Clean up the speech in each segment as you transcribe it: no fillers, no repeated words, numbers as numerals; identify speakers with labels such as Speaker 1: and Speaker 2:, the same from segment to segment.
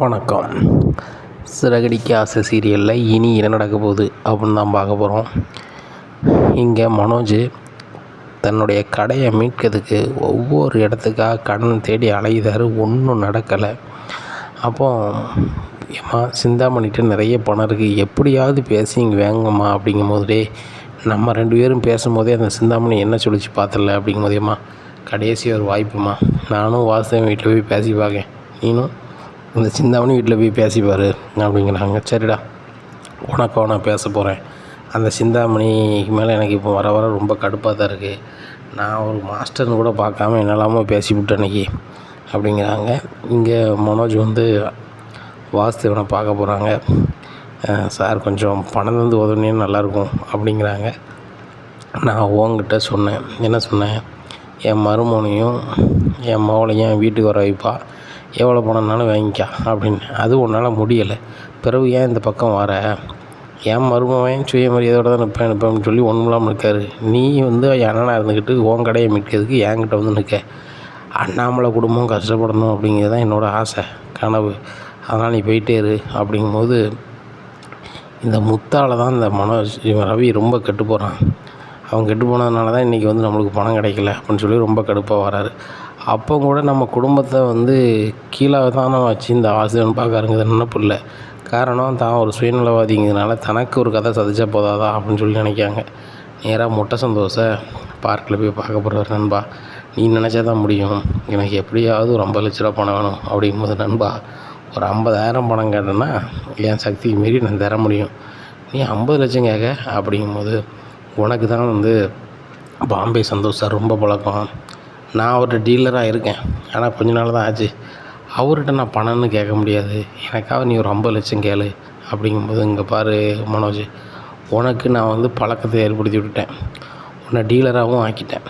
Speaker 1: வணக்கம். சிறகடிக்க ஆசை சீரியலில் இனி என்ன நடக்க போகுது அப்படின்னு தான் பார்க்க போகிறோம். இங்கே மனோஜ் தன்னுடைய கடையை மீட்கிறதுக்கு ஒவ்வொரு இடத்துக்காக கடன் தேடி அலையுதார். ஒன்றும் நடக்கலை. அப்போ ஏம்மா சிந்தாமணிகிட்ட நிறைய பணம் இருக்குது, எப்படியாவது பேசி இங்கே வாங்கம்மா அப்படிங்கும் போதே நம்ம 2 பேரும் பேசும்போதே அந்த சிந்தாமணி என்ன சொல்லிச்சு பார்த்துடல அப்படிங்கும் போதேம்மா கடைசி ஒரு வாய்ப்புமா, நானும் வாசுதேவன் வீட்டில் போய் பேசி பார்க்கேன், நீனும் இந்த சிந்தாமணி வீட்டில் போய் பேசிப்பார் அப்படிங்கிறாங்க. சரிடா, உனக்கு நான் பேச போகிறேன். அந்த சிந்தாமணிக்கு மேலே எனக்கு இப்போ வர வர ரொம்ப கடுப்பாக தான் இருக்குது. நான் ஒரு மாஸ்டர்னு கூட பார்க்காம என்னெல்லாமோ பேசிவிட்டேன் அன்றைக்கி அப்படிங்கிறாங்க. இங்கே மனோஜ் வாசுதேவனை பார்க்க போகிறாங்க. சார் கொஞ்சம் பணம் தந்து உதவுனீங்கன்னா நல்லாயிருக்கும் அப்படிங்கிறாங்க. நான் உங்ககிட்ட சொன்னேன், என்ன சொன்னேன், என் மருமகனையும் என் மகளையும் என் வீட்டுக்கு வர வைப்பா, எவ்வளோ பணம்னாலும் வாங்கிக்கா அப்படின்னு. அது உன்னால் முடியலை, பிறகு ஏன் இந்த பக்கம் வர, என் மருமகன் சுயமரியாதையோடு தான் நிற்பேன்னு சொல்லி ஒன்றும் இல்லாமல் இருக்கார். நீ என் அண்ணனாக இருந்துக்கிட்டு உன் கடையை மீட்கிறதுக்கு என்கிட்ட நிற்க. அண்ணாமலை குடும்பம் கஷ்டப்படணும் அப்படிங்கிறது தான் என்னோடய ஆசை, கனவு. அதனால் நீ போயிட்டே இரு அப்படிங்கும்போது இந்த முத்தால் தான் இந்த ரவி ரொம்ப கெட்டு போகிறான். அவன் கெட்டு போனதுனால தான் இன்றைக்கி நம்மளுக்கு பணம் கிடைக்கல அப்படின்னு சொல்லி ரொம்ப கடுப்பாக வராரு. அப்போ கூட நம்ம குடும்பத்தை கீழே தானே வச்சு இந்த வாசுதேவன் பார்க்காருங்க நினப்பு இல்லை. காரணம் தான் ஒரு சுயநலவாதிங்கிறதுனால தனக்கு ஒரு கதை சதிச்சா போதாதா அப்படின்னு சொல்லி நினைக்காங்க. நேராக மொட்டை சந்தோஷை பார்க்கில் போய் பார்க்க போகிறார். நண்பா, நீ நினச்சா தான் முடியும், எனக்கு எப்படியாவது ஒரு 50 லட்ச ரூபா பணம் வேணும் அப்படிங்கும்போது, நண்பா ஒரு 50,000 பணம் கேட்டேன்னா என் சக்திக்கு மீறி நான் தர முடியும், நீ 50 லட்சம் கேட்க அப்படிங்கும்போது, உனக்கு தான் பாம்பே சந்தோஷ் சார் ரொம்ப பழக்கம், நான் அவர்கிட்ட டீலராக இருக்கேன், ஆனால் கொஞ்ச நாள் தான் ஆச்சு, அவர்கிட்ட நான் பணம்னு கேட்க முடியாது, எனக்காக நீ ஒரு 50 லட்சம் கேளு அப்படிங்கும்போது, இங்கே பாரு மனோஜ், உனக்கு நான் பழக்கத்தை ஏற்படுத்தி விட்டுட்டேன், உன்னை டீலராகவும் ஆக்கிட்டேன்,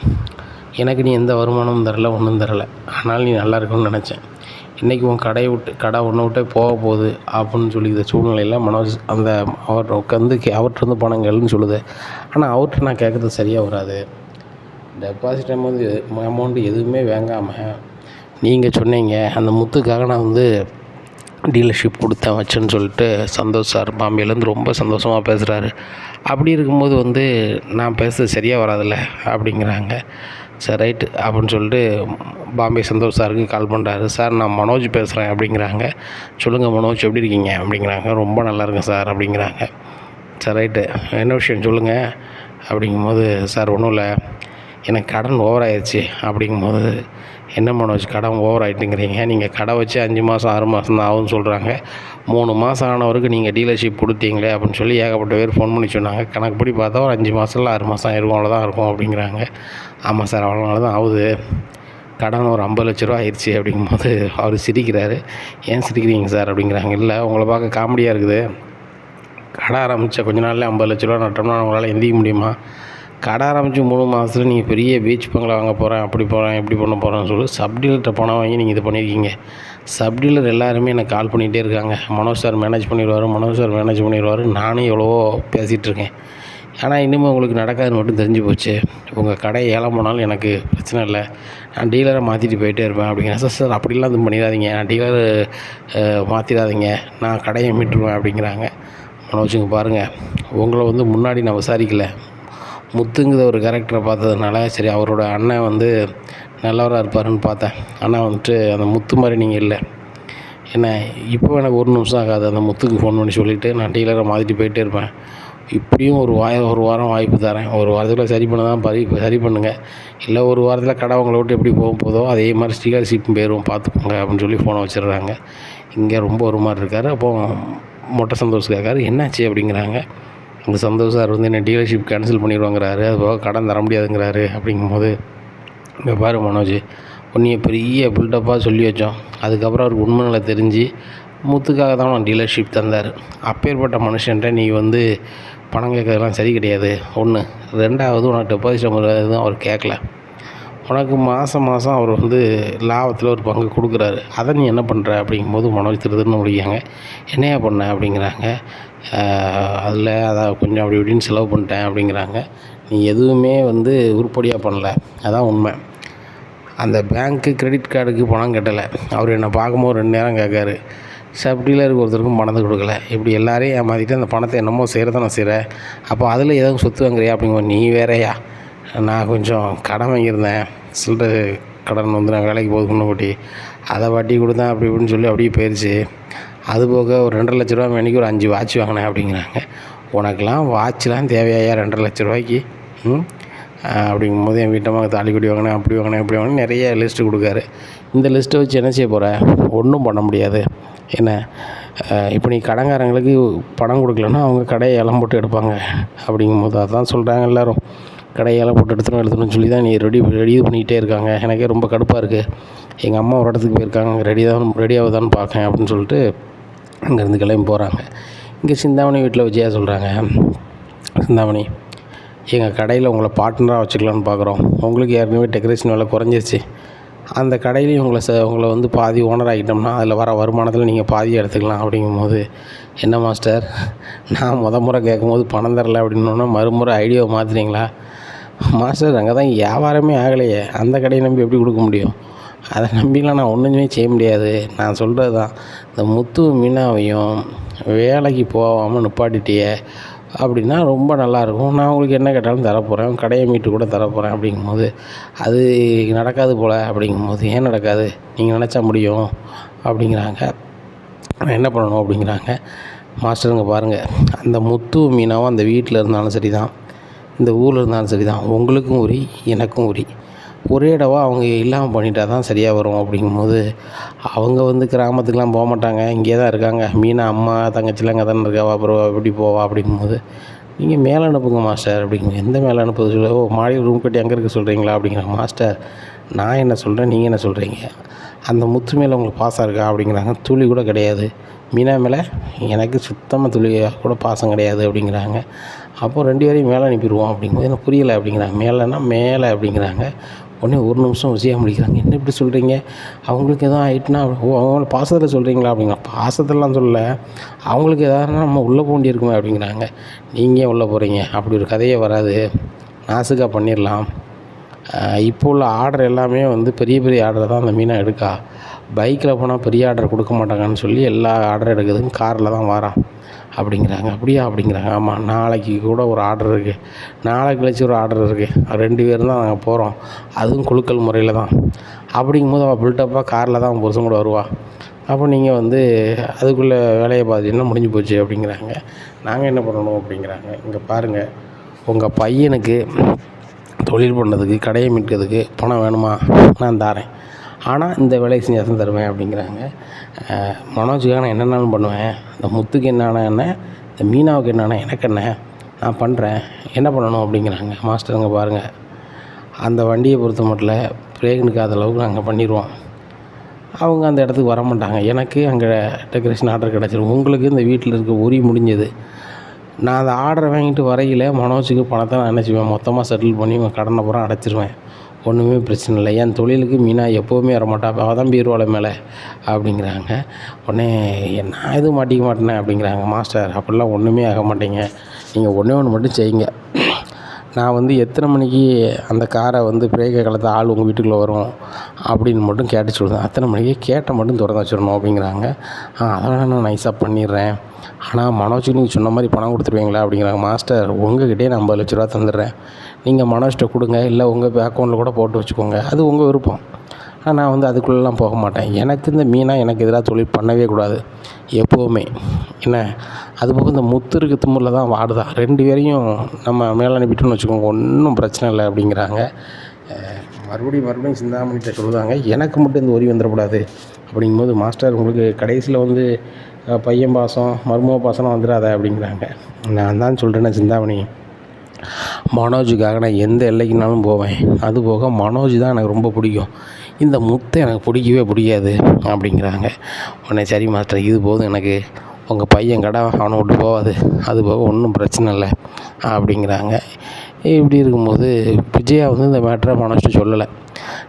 Speaker 1: எனக்கு நீ எந்த வருமானமும் தரலை, ஒன்றும் தரலை, ஆனால் நீ நல்லா இருக்குன்னு நினச்சேன், இன்றைக்கி உன் கடை ஒன்றை விட்டே போக போகுது அப்படின்னு சொல்லி இந்த சூழ்நிலையில் மனோஜ் அவர்கிட்ட பணம் கேளுன்னு சொல்லுது. ஆனால் அவர்கிட்ட நான் கேட்குறது சரியாக வராது, டெபாசிட் அமௌண்ட்டு எதுவுமே வாங்காமல் நீங்கள் சொன்னீங்க, அந்த முத்துக்காக நான் டீலர்ஷிப் கொடுத்தேன் வச்சேன்னு சொல்லிட்டு சந்தோஷ் சார் பாம்பேலேருந்து ரொம்ப சந்தோஷமாக பேசுகிறாரு. அப்படி இருக்கும்போது நான் பேசுகிறது சரியாக வராதில்ல அப்படிங்கிறாங்க. சரி ரைட்டு அப்படின்னு சொல்லிட்டு பாம்பே சந்தோஷ் சாருக்கு கால் பண்ணுறாரு. சார் நான் மனோஜ் பேசுகிறேன் அப்படிங்கிறாங்க. சொல்லுங்கள் மனோஜ், எப்படி இருக்கீங்க அப்படிங்கிறாங்க. ரொம்ப நல்லா இருக்கேன் சார் அப்படிங்கிறாங்க. சரி ரைட்டு, என்ன விஷயம் சொல்லுங்கள் அப்படிங்கும்போது, சார் ஒன்றும் இல்லை, எனக்கு கடன் ஓவர் ஆயிடுச்சு அப்படிங்கும்போது, என்ன மனோஜ் கடன் ஓவர் ஆகிட்டுங்கிறீங்க, நீங்கள் கடை வச்சு 5 மாதம் 6 மாதம் தான் ஆகும்னு சொல்கிறாங்க, 3 மாதம் ஆனவருக்கு நீங்கள் டீலர்ஷிப் கொடுத்தீங்களே அப்படின்னு சொல்லி ஏகப்பட்ட பேர் ஃபோன் பண்ணி சொன்னாங்க, கணக்குப்படி பார்த்தா ஒரு 5 மாதம் இல்லை 6 மாதம் ஆயிரும், அவ்வளோதான் இருக்கும் அப்படிங்கிறாங்க. ஆமாம் சார், அவ்வளோ நாள் தான் ஆகுது, கடன் ஒரு 50 லட்ச ரூபா ஆயிடுச்சு அப்படிங்கும்போது அவர் சிரிக்கிறாரு. ஏன் சிரிக்கிறீங்க சார் அப்படிங்கிறாங்க. இல்லை, உங்களை பார்க்க காமெடியாக இருக்குது, கடை ஆரம்பித்த கொஞ்ச நாள்லேயே 50 லட்ச ரூபா நட்டோம்னா உங்களால் எந்திரிக்க முடியுமா, கடை ஆரம்பித்து 3 மாதத்தில் நீங்கள் பெரிய பீச் பங்களா வாங்க போகிறேன், அப்படி போகிறேன், இப்படி பண்ண போகிறேன்னு சொல்லி சப்டீலர்கிட்ட பணம் வாங்கி நீங்கள் இது பண்ணியிருக்கீங்க. சப்டீலர் எல்லாருமே எனக்கு கால் பண்ணிகிட்டே இருக்காங்க, மனோஜ் சார் மேனேஜ் பண்ணிடுவார், நானும் எவ்வளவோ பேசிகிட்டு இருக்கேன், ஆனால் இனிமேல் உங்களுக்கு நடக்காதுன்னு மட்டும் தெரிஞ்சு போச்சு, உங்கள் கடை ஏலம் போனாலும் எனக்கு பிரச்சனை இல்லை, நான் டீலரை மாற்றிட்டு போயிட்டே இருப்பேன் அப்படிங்கிறேன். சார் அப்படிலாம் இது பண்ணிடாதீங்க, நான் டீலர் மாற்றிடாதீங்க, நான் கடையை மீட்டுருவேன் அப்படிங்கிறாங்க. மனோஜுங்க பாருங்கள், உங்களை முன்னாடி நான் விசாரிக்கலை, முத்துங்கிற ஒரு கேரக்டரை பார்த்ததுனால சரி அவரோட அண்ணன் நல்லவராக இருப்பாருன்னு பார்த்தேன், ஆனால் அந்த முத்து மாதிரி நீங்கள் இல்லை, என்ன இப்போ எனக்கு 1 நிமிஷம் ஆகாது அந்த முத்துக்கு ஃபோன் பண்ணி சொல்லிவிட்டு நான் டீலரை மாற்றிட்டு போயிட்டே இருப்பேன், இப்படியும் ஒரு வாரம் வாய்ப்பு தரேன், ஒரு வாரத்தில் சரி பண்ண தான் சரி பண்ணுங்கள், இல்லை ஒரு வாரத்தில் கடை உங்களை விட்டு எப்படி போதோ அதே மாதிரி டீலர்ஷிப் போயிடும் பார்த்துக்கோங்க அப்படின்னு சொல்லி ஃபோனை வச்சிடுறாங்க. இங்கே ரொம்ப ஒரு மாதிரி இருக்கார். அப்போது மொட்டை சந்தோஷ் கேட்காரு, என்னாச்சு அப்படிங்கிறாங்க. இந்த சந்தோஷ் சார் என்ன டீலர்ஷிப் கேன்சல் பண்ணிடுவாங்கிறாரு, அது போக கடன் தர முடியாதுங்கிறாரு அப்படிங்கும்போது, இங்கே பாரு மனோஜ், உன்னைய பெரிய பில்டப்பாக சொல்லி வச்சோம், அதுக்கப்புறம் அவருக்கு உண்மை நிலை தெரிஞ்சு முத்துக்காக தான் நான் டீலர்ஷிப் தந்தார், அப்பேற்பட்ட மனுஷன்ட்ட நீ பணம் கேட்கறதுலாம் சரி கிடையாது, 1. 2வது உனக்கு டெபாசிட் எதுவும் அவர் கேட்கல, உனக்கு மாதம் அவர் லாபத்தில் ஒரு பங்கு கொடுக்குறாரு, அதை நீ என்ன பண்ணுற அப்படிங்கும்போது மனோஜ் திருதுன்னு முடியாங்க. என்னையா பண்ண அப்படிங்கிறாங்க. அதில் அதை கொஞ்சம் அப்படி இப்படின்னு செலவு பண்ணிட்டேன் அப்படிங்கிறாங்க. நீ எதுவுமே உருப்படியாக பண்ணல, அதான் உண்மை. அந்த பேங்க்கு கிரெடிட் கார்டுக்கு பணம் கட்டலை, அவர் என்னை பார்க்கும்போது 2 நேரம் கேட்காரு, சப் டீலருக்கு ஒருத்தருக்கும் பணத்தை கொடுக்கல. இப்படி எல்லாரையும் ஏமாற்றிட்டு அந்த பணத்தை என்னமோ செய்கிறத நான் செய்கிறேன். அப்போ அதில் எதுவும் சொத்து வாங்குறியா அப்படிங்கும்போது, நீ வேறையா, நான் கொஞ்சம் கடன் வாங்கியிருந்தேன், சில்லறை கடன் வந்து நான் வேலைக்கு போகுது முன்னக்கூட்டி, அதை வட்டி கொடுத்தேன் அப்படி இப்படின்னு சொல்லி அப்படியே போயிடுச்சு. அதுபோக ஒரு 2.5 லட்ச ரூபா மேனிக்கு ஒரு 5 வாட்ச் வாங்கினேன் அப்படிங்கிறாங்க. உனக்கெலாம் வாட்ச்லாம் தேவையா 2.5 லட்ச ரூபாய்க்கு? அப்படிங்கும்போது என் வீட்டம்மா தாலி கொடி வாங்கினேன், அப்படி வாங்கினேன், இப்படி வாங்கினேன், நிறைய லிஸ்ட்டு கொடுக்காரு. இந்த லிஸ்ட்டை வச்சு என்ன செய்ய போகிற? ஒன்றும் பண்ண முடியாது. என்ன, இப்போ நீ கடன்காரங்களுக்கு பணம் கொடுக்கலன்னா அவங்க கடையை ஏலம் போட்டு எடுப்பாங்க. அப்படிங்கும்போது அதான் சொல்கிறாங்க எல்லோரும், கடையை ஏலம் போட்டு எடுத்துன்னு சொல்லி தான் நீ ரெடி பண்ணிக்கிட்டே இருக்காங்க. எனக்கே ரொம்ப கடுப்பாக இருக்குது. எங்கள் அம்மா ஒரு இடத்துக்கு போயிருக்காங்க, ரெடி ஆகுதான்னு பார்க்கேன் அப்படின்னு சொல்லிட்டு அங்கேருந்து கிளம்பி போகிறாங்க. இங்கே சிந்தாமணி வீட்டில் விஜயா சொல்கிறாங்க, சிந்தாமணி, எங்கள் கடையில் உங்களை பார்ட்னராக வச்சுக்கலான்னு பார்க்குறோம். உங்களுக்கு ஏற்கனவே டெக்கரேஷன் வேலை குறைஞ்சிருச்சு. அந்த கடையிலையும் உங்களை வந்து பாதி ஓனர் ஆகிட்டோம்னா அதில் வர வருமானத்தில் நீங்கள் பாதியை எடுத்துக்கலாம். அப்படிங்கும்போது, என்ன மாஸ்டர், நான் முறை கேட்கும்போது பணம் தரல அப்படின்னோன்னா மறுமுறை ஐடியாவை மாற்றுறீங்களா? மாஸ்டர், அங்கே தான் வியாபாரமே ஆகலையே, அந்த கடையை நம்பி எப்படி கொடுக்க முடியும்? அதை நம்பிலாம் நான் ஒன்றுமே செய்ய முடியாது. நான் சொல்கிறது தான், இந்த முத்து மீனாவையும் வேலைக்கு போகாமல் நிப்பாட்டிட்டியே அப்படின்னா ரொம்ப நல்லாயிருக்கும். நான் உங்களுக்கு என்ன கேட்டாலும் தரப்போகிறேன், கடையை மீட்டு கூட தரப்போகிறேன். அப்படிங்கும்போது, அது நடக்காது போல். அப்படிங்கும்போது, ஏன் நடக்காது? நீங்கள் நினச்சா முடியும் அப்படிங்கிறாங்க. நான் என்ன பண்ணணும் அப்படிங்கிறாங்க. மாஸ்டருங்க பாருங்கள், அந்த முத்து மீனாவும் அந்த வீட்டில் இருந்தாலும் சரி தான், இந்த ஊரில் இருந்தாலும் சரி தான், உங்களுக்கும் உரி எனக்கும் உரி. ஒரே இடவா அவங்க இல்லாமல் பண்ணிட்டா தான் சரியாக வரும். அப்படிங்கும்போது, அவங்க வந்து கிராமத்துக்கெலாம் போக மாட்டாங்க, இங்கே தான் இருக்காங்க. மீனா அம்மா தங்கச்சிலாம் அங்கே தானே இருக்கா, அப்புறம் எப்படி போவா? அப்படிங்கும்போது, நீங்கள் மேலே அனுப்புங்க மாஸ்டர். அப்படிங்க, எந்த மேலே அனுப்புறது? சொல்ல, மாடியில் ரூம் கட்டி அங்கே இருக்க சொல்கிறீங்களா? அப்படிங்கிறாங்க. மாஸ்டர், நான் என்ன சொல்கிறேன், நீங்கள் என்ன சொல்கிறீங்க? அந்த முத்து மேலே உங்களுக்கு பாசம் இருக்கா? அப்படிங்கிறாங்க. துளி கூட கிடையாது. மீனா மேலே எனக்கு சுத்தமாக துளியாக கூட பாசம் கிடையாது அப்படிங்கிறாங்க. அப்போது 2 பேரையும் மேலே அனுப்பிடுவோம். அப்படிங்கும்போது, எனக்கு புரியலை அப்படிங்கிறாங்க. மேலேன்னா மேலே அப்படிங்கிறாங்க. உடனே ஒரு நிமிஷம் விஜயா முடிக்கிறாங்க. என்ன இப்படி சொல்கிறீங்க? அவங்களுக்கு எதுவும் ஆகிட்டுனா, அவங்கள பாசத்தில் சொல்கிறீங்களா? அப்படிங்கிற, பாசத்திலலாம் சொல்லல, அவங்களுக்கு எதாவதுனா நம்ம உள்ளே போக வேண்டியிருக்குமே அப்படிங்கிறாங்க. நீங்கள் உள்ளே போகிறீங்க, அப்படி ஒரு கதையே வராது, நாசுக்காக பண்ணிடலாம். இப்போ உள்ள ஆர்டர் எல்லாமே வந்து பெரிய பெரிய ஆர்டர் தான் அந்த மீனா எடுக்கா. பைக்கில் போனால் பெரிய ஆர்டர் கொடுக்க மாட்டாங்கன்னு சொல்லி எல்லா ஆர்டர் எடுக்குதுன்னு காரில் தான் வரான் அப்படிங்கிறாங்க. அப்படியா? அப்படிங்கிறாங்க. ஆமாம், நாளைக்கு கூட ஒரு ஆர்டர் இருக்குது, நாளைக்கு கழிச்சு ஒரு ஆர்டர் இருக்குது, 2 பேர் தான் நாங்கள் போகிறோம், அதுவும் குலுக்கல் முறையில் தான். அப்படிங்கும்போது அவள் பில்டப்பாக காரில் தான் அவன் புருஷன் கூட வருவாள். அப்போ நீங்கள் வந்து அதுக்குள்ளே வேலையை பார்த்தீங்கன்னா முடிஞ்சு போச்சு அப்படிங்கிறாங்க. நாங்கள் என்ன பண்ணணும் அப்படிங்கிறாங்க. இங்கே பாருங்கள், உங்கள் பையனுக்கு தொழில் பண்ணுறதுக்கு, கடையை மீட்கிறதுக்கு பணம் வேணுமா? நான் தரேன், ஆனால் இந்த வேலையை செஞ்சால் தான் தருவேன் அப்படிங்கிறாங்க. மனோஜுக்காக நான் என்னென்னாலும் பண்ணுவேன், இந்த முத்துக்கு என்னென்ன என்ன, இந்த மீனாவுக்கு என்னென்ன எனக்கு என்ன, நான் பண்ணுறேன், என்ன பண்ணணும் அப்படிங்கிறாங்க. மாஸ்டருங்க பாருங்கள், அந்த வண்டியை பொறுத்த மட்டும் பிரேக் நிற்காத அளவுக்கு நாங்கள் பண்ணிடுவோம். அவங்க அந்த இடத்துக்கு வர மாட்டாங்க. எனக்கு அங்கே டெக்கரேஷன் ஆர்டர் கிடச்சிரும். உங்களுக்கு இந்த வீட்டில் இருக்க உரி முடிஞ்சது. நான் அந்த ஆர்டரை வாங்கிட்டு வரையில் மனோஜுக்கு பணத்தை நான் என்ன செய்வேன், மொத்தமாக செட்டில் பண்ணி கடனை பூரா அடைச்சிருவேன். ஒன்றுமே பிரச்சனை இல்லை. என் தொழிலுக்கு மீனா எப்போவுமே வரமாட்டா, அவள் தான் பீரோலை மேலே அப்படிங்கிறாங்க. உடனே நான் எதுவும் மாட்டிக்க மாட்டேனே அப்படிங்கிறாங்க. மாஸ்டர், அப்படிலாம் ஒன்றுமே ஆக மாட்டேங்க, நீங்கள் ஒன்று மட்டும் செய்யுங்க. நான் வந்து எத்தனை மணிக்கு அந்த காரை வந்து பிரேக்கை கலத்த ஆள் உங்கள் வீட்டுக்குள்ளே வரும் அப்படின்னு மட்டும் கேட்டு சொல்லுவேன். அத்தனை மணிக்கு கேட்டை மட்டும் திறந்து வச்சிடணும் அப்படிங்கிறாங்க. அதெல்லாம் நான் நைஸாக பண்ணிடுறேன், ஆனால் மனோஜுக்கு நீங்கள் சொன்ன மாதிரி பணம் கொடுத்துருவீங்களா அப்படிங்கிறாங்க. மாஸ்டர், உங்கள்கிட்டே நான் 50 லட்ச ரூபா தந்துடுறேன், நீங்கள் மனோஜ்கிட்ட கொடுங்க, இல்லை உங்கள் அக்கௌண்ட்டில் கூட போட்டு வச்சுக்கோங்க, அது உங்கள் விருப்பம். ஆனால் நான் வந்து அதுக்குள்ளெலாம் போக மாட்டேன். எனக்கு இந்த மீனா எனக்கு எதிராக தொழில் பண்ணவே கூடாது எப்போவுமே. என்ன, அதுபோக இந்த முத்துருக்கு திமுறில் தான் வாடுதான். 2 பேரையும் நம்ம மேலே அனுப்பிட்டோன்னு வச்சுக்கோங்க, ஒன்றும் பிரச்சனை இல்லை அப்படிங்கிறாங்க. மறுபடியும் சிந்தாமணிகிட்ட சொல்லுவாங்க, எனக்கு மட்டும் இந்த ஒரி வந்துடக்கூடாது அப்படிங்கும்போது, மாஸ்டர் உங்களுக்கு கடைசியில் வந்து பையன் பாசம் மருமக பாசம்லாம் வந்துடாத அப்படிங்கிறாங்க. நான் தான் சொல்கிறேன்னே சிந்தாமணி, மனோஜுக்காக நான் எந்த எல்லைக்குனாலும் போவேன். அதுபோக மனோஜ் தான் எனக்கு ரொம்ப பிடிக்கும், இந்த முத்தை எனக்கு பிடிக்கவே பிடிக்காது அப்படிங்கிறாங்க. உடனே சரி மாஸ்டர், இது போதும் எனக்கு, உங்கள் பையன் கடை அவனை விட்டு போகாது, அதுபோக ஒன்றும் பிரச்சனை இல்லை அப்படிங்கிறாங்க. இப்படி இருக்கும்போது விஜயா வந்து இந்த மேட்டரை மனோஜ்ட்டு சொல்லலை.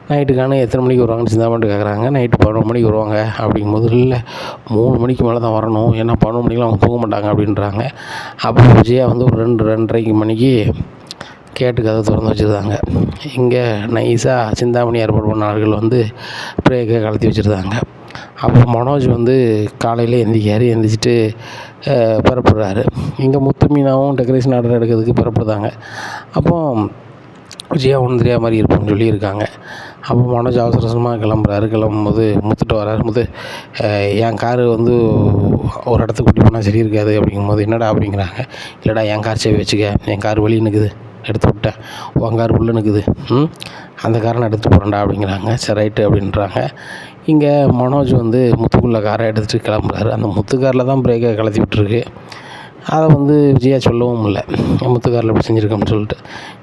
Speaker 1: நைட்டுக்கான எத்தனை மணிக்கு வருவாங்கன்னு சிந்தாமணிட்டு கேட்குறாங்க. நைட்டு 11 மணிக்கு வருவாங்க அப்படிங்கும்போது, இல்லை 3 மணிக்கு மேலே தான் வரணும், ஏன்னா 11 மணிக்கெலாம் அவங்க தூங்க மாட்டாங்க அப்படின்றாங்க. அப்போ விஜயா வந்து ஒரு 2-2:30 மணிக்கு கேட்டு கதை திறந்து வச்சுருந்தாங்க. இங்கே நைஸாக சிந்தாமணி ஏற்பாடு பண்ண ஆட்கள் வந்து பிரேக்கை கலத்தி வச்சுருந்தாங்க. அப்போ மனோஜ் வந்து காலையில் எந்திரிச்சிட்டு புறப்படுறாரு. இங்கே முத்து மீனாவும் டெக்கரேஷன் ஆர்டர் எடுக்கிறதுக்கு புறப்படுதாங்க. அப்போ விஜயா ஒன்றும் தெரியாத மாதிரி இருப்போம்னு சொல்லியிருக்காங்க. அப்போ மனோஜ் அவசரமாக கிளம்பும்போது முத்துட்டு வர்றாரு. முத்து, என் காரு வந்து ஒரு இடத்துக்கு கூட்டி போனால் சரி இருக்காது அப்படிங்கும்போது, என்னடா அப்படிங்கிறாங்க. இல்லைடா, என் கார் சேவை வச்சுக்க, என் கார் வெளியே நிற்குது, எடுத்து விட்டேன், உன் கார் உள்ளே நிற்குது, அந்த காரை நான் எடுத்துகிட்டு போகிறேன்டா அப்படிங்கிறாங்க. சரி ரைட்டு அப்படின்றாங்க. இங்கே மனோஜ் வந்து முத்துக்குள்ளே காரை எடுத்துகிட்டு கிளம்புறாரு. அந்த முத்து காரில் தான் பிரேக்கை கலத்தி விட்டுருக்கு. அதை வந்து விஜயா சொல்லவும் இல்லை, முத்து காரில் இப்படி செஞ்சுருக்கோம்னு சொல்லிட்டு.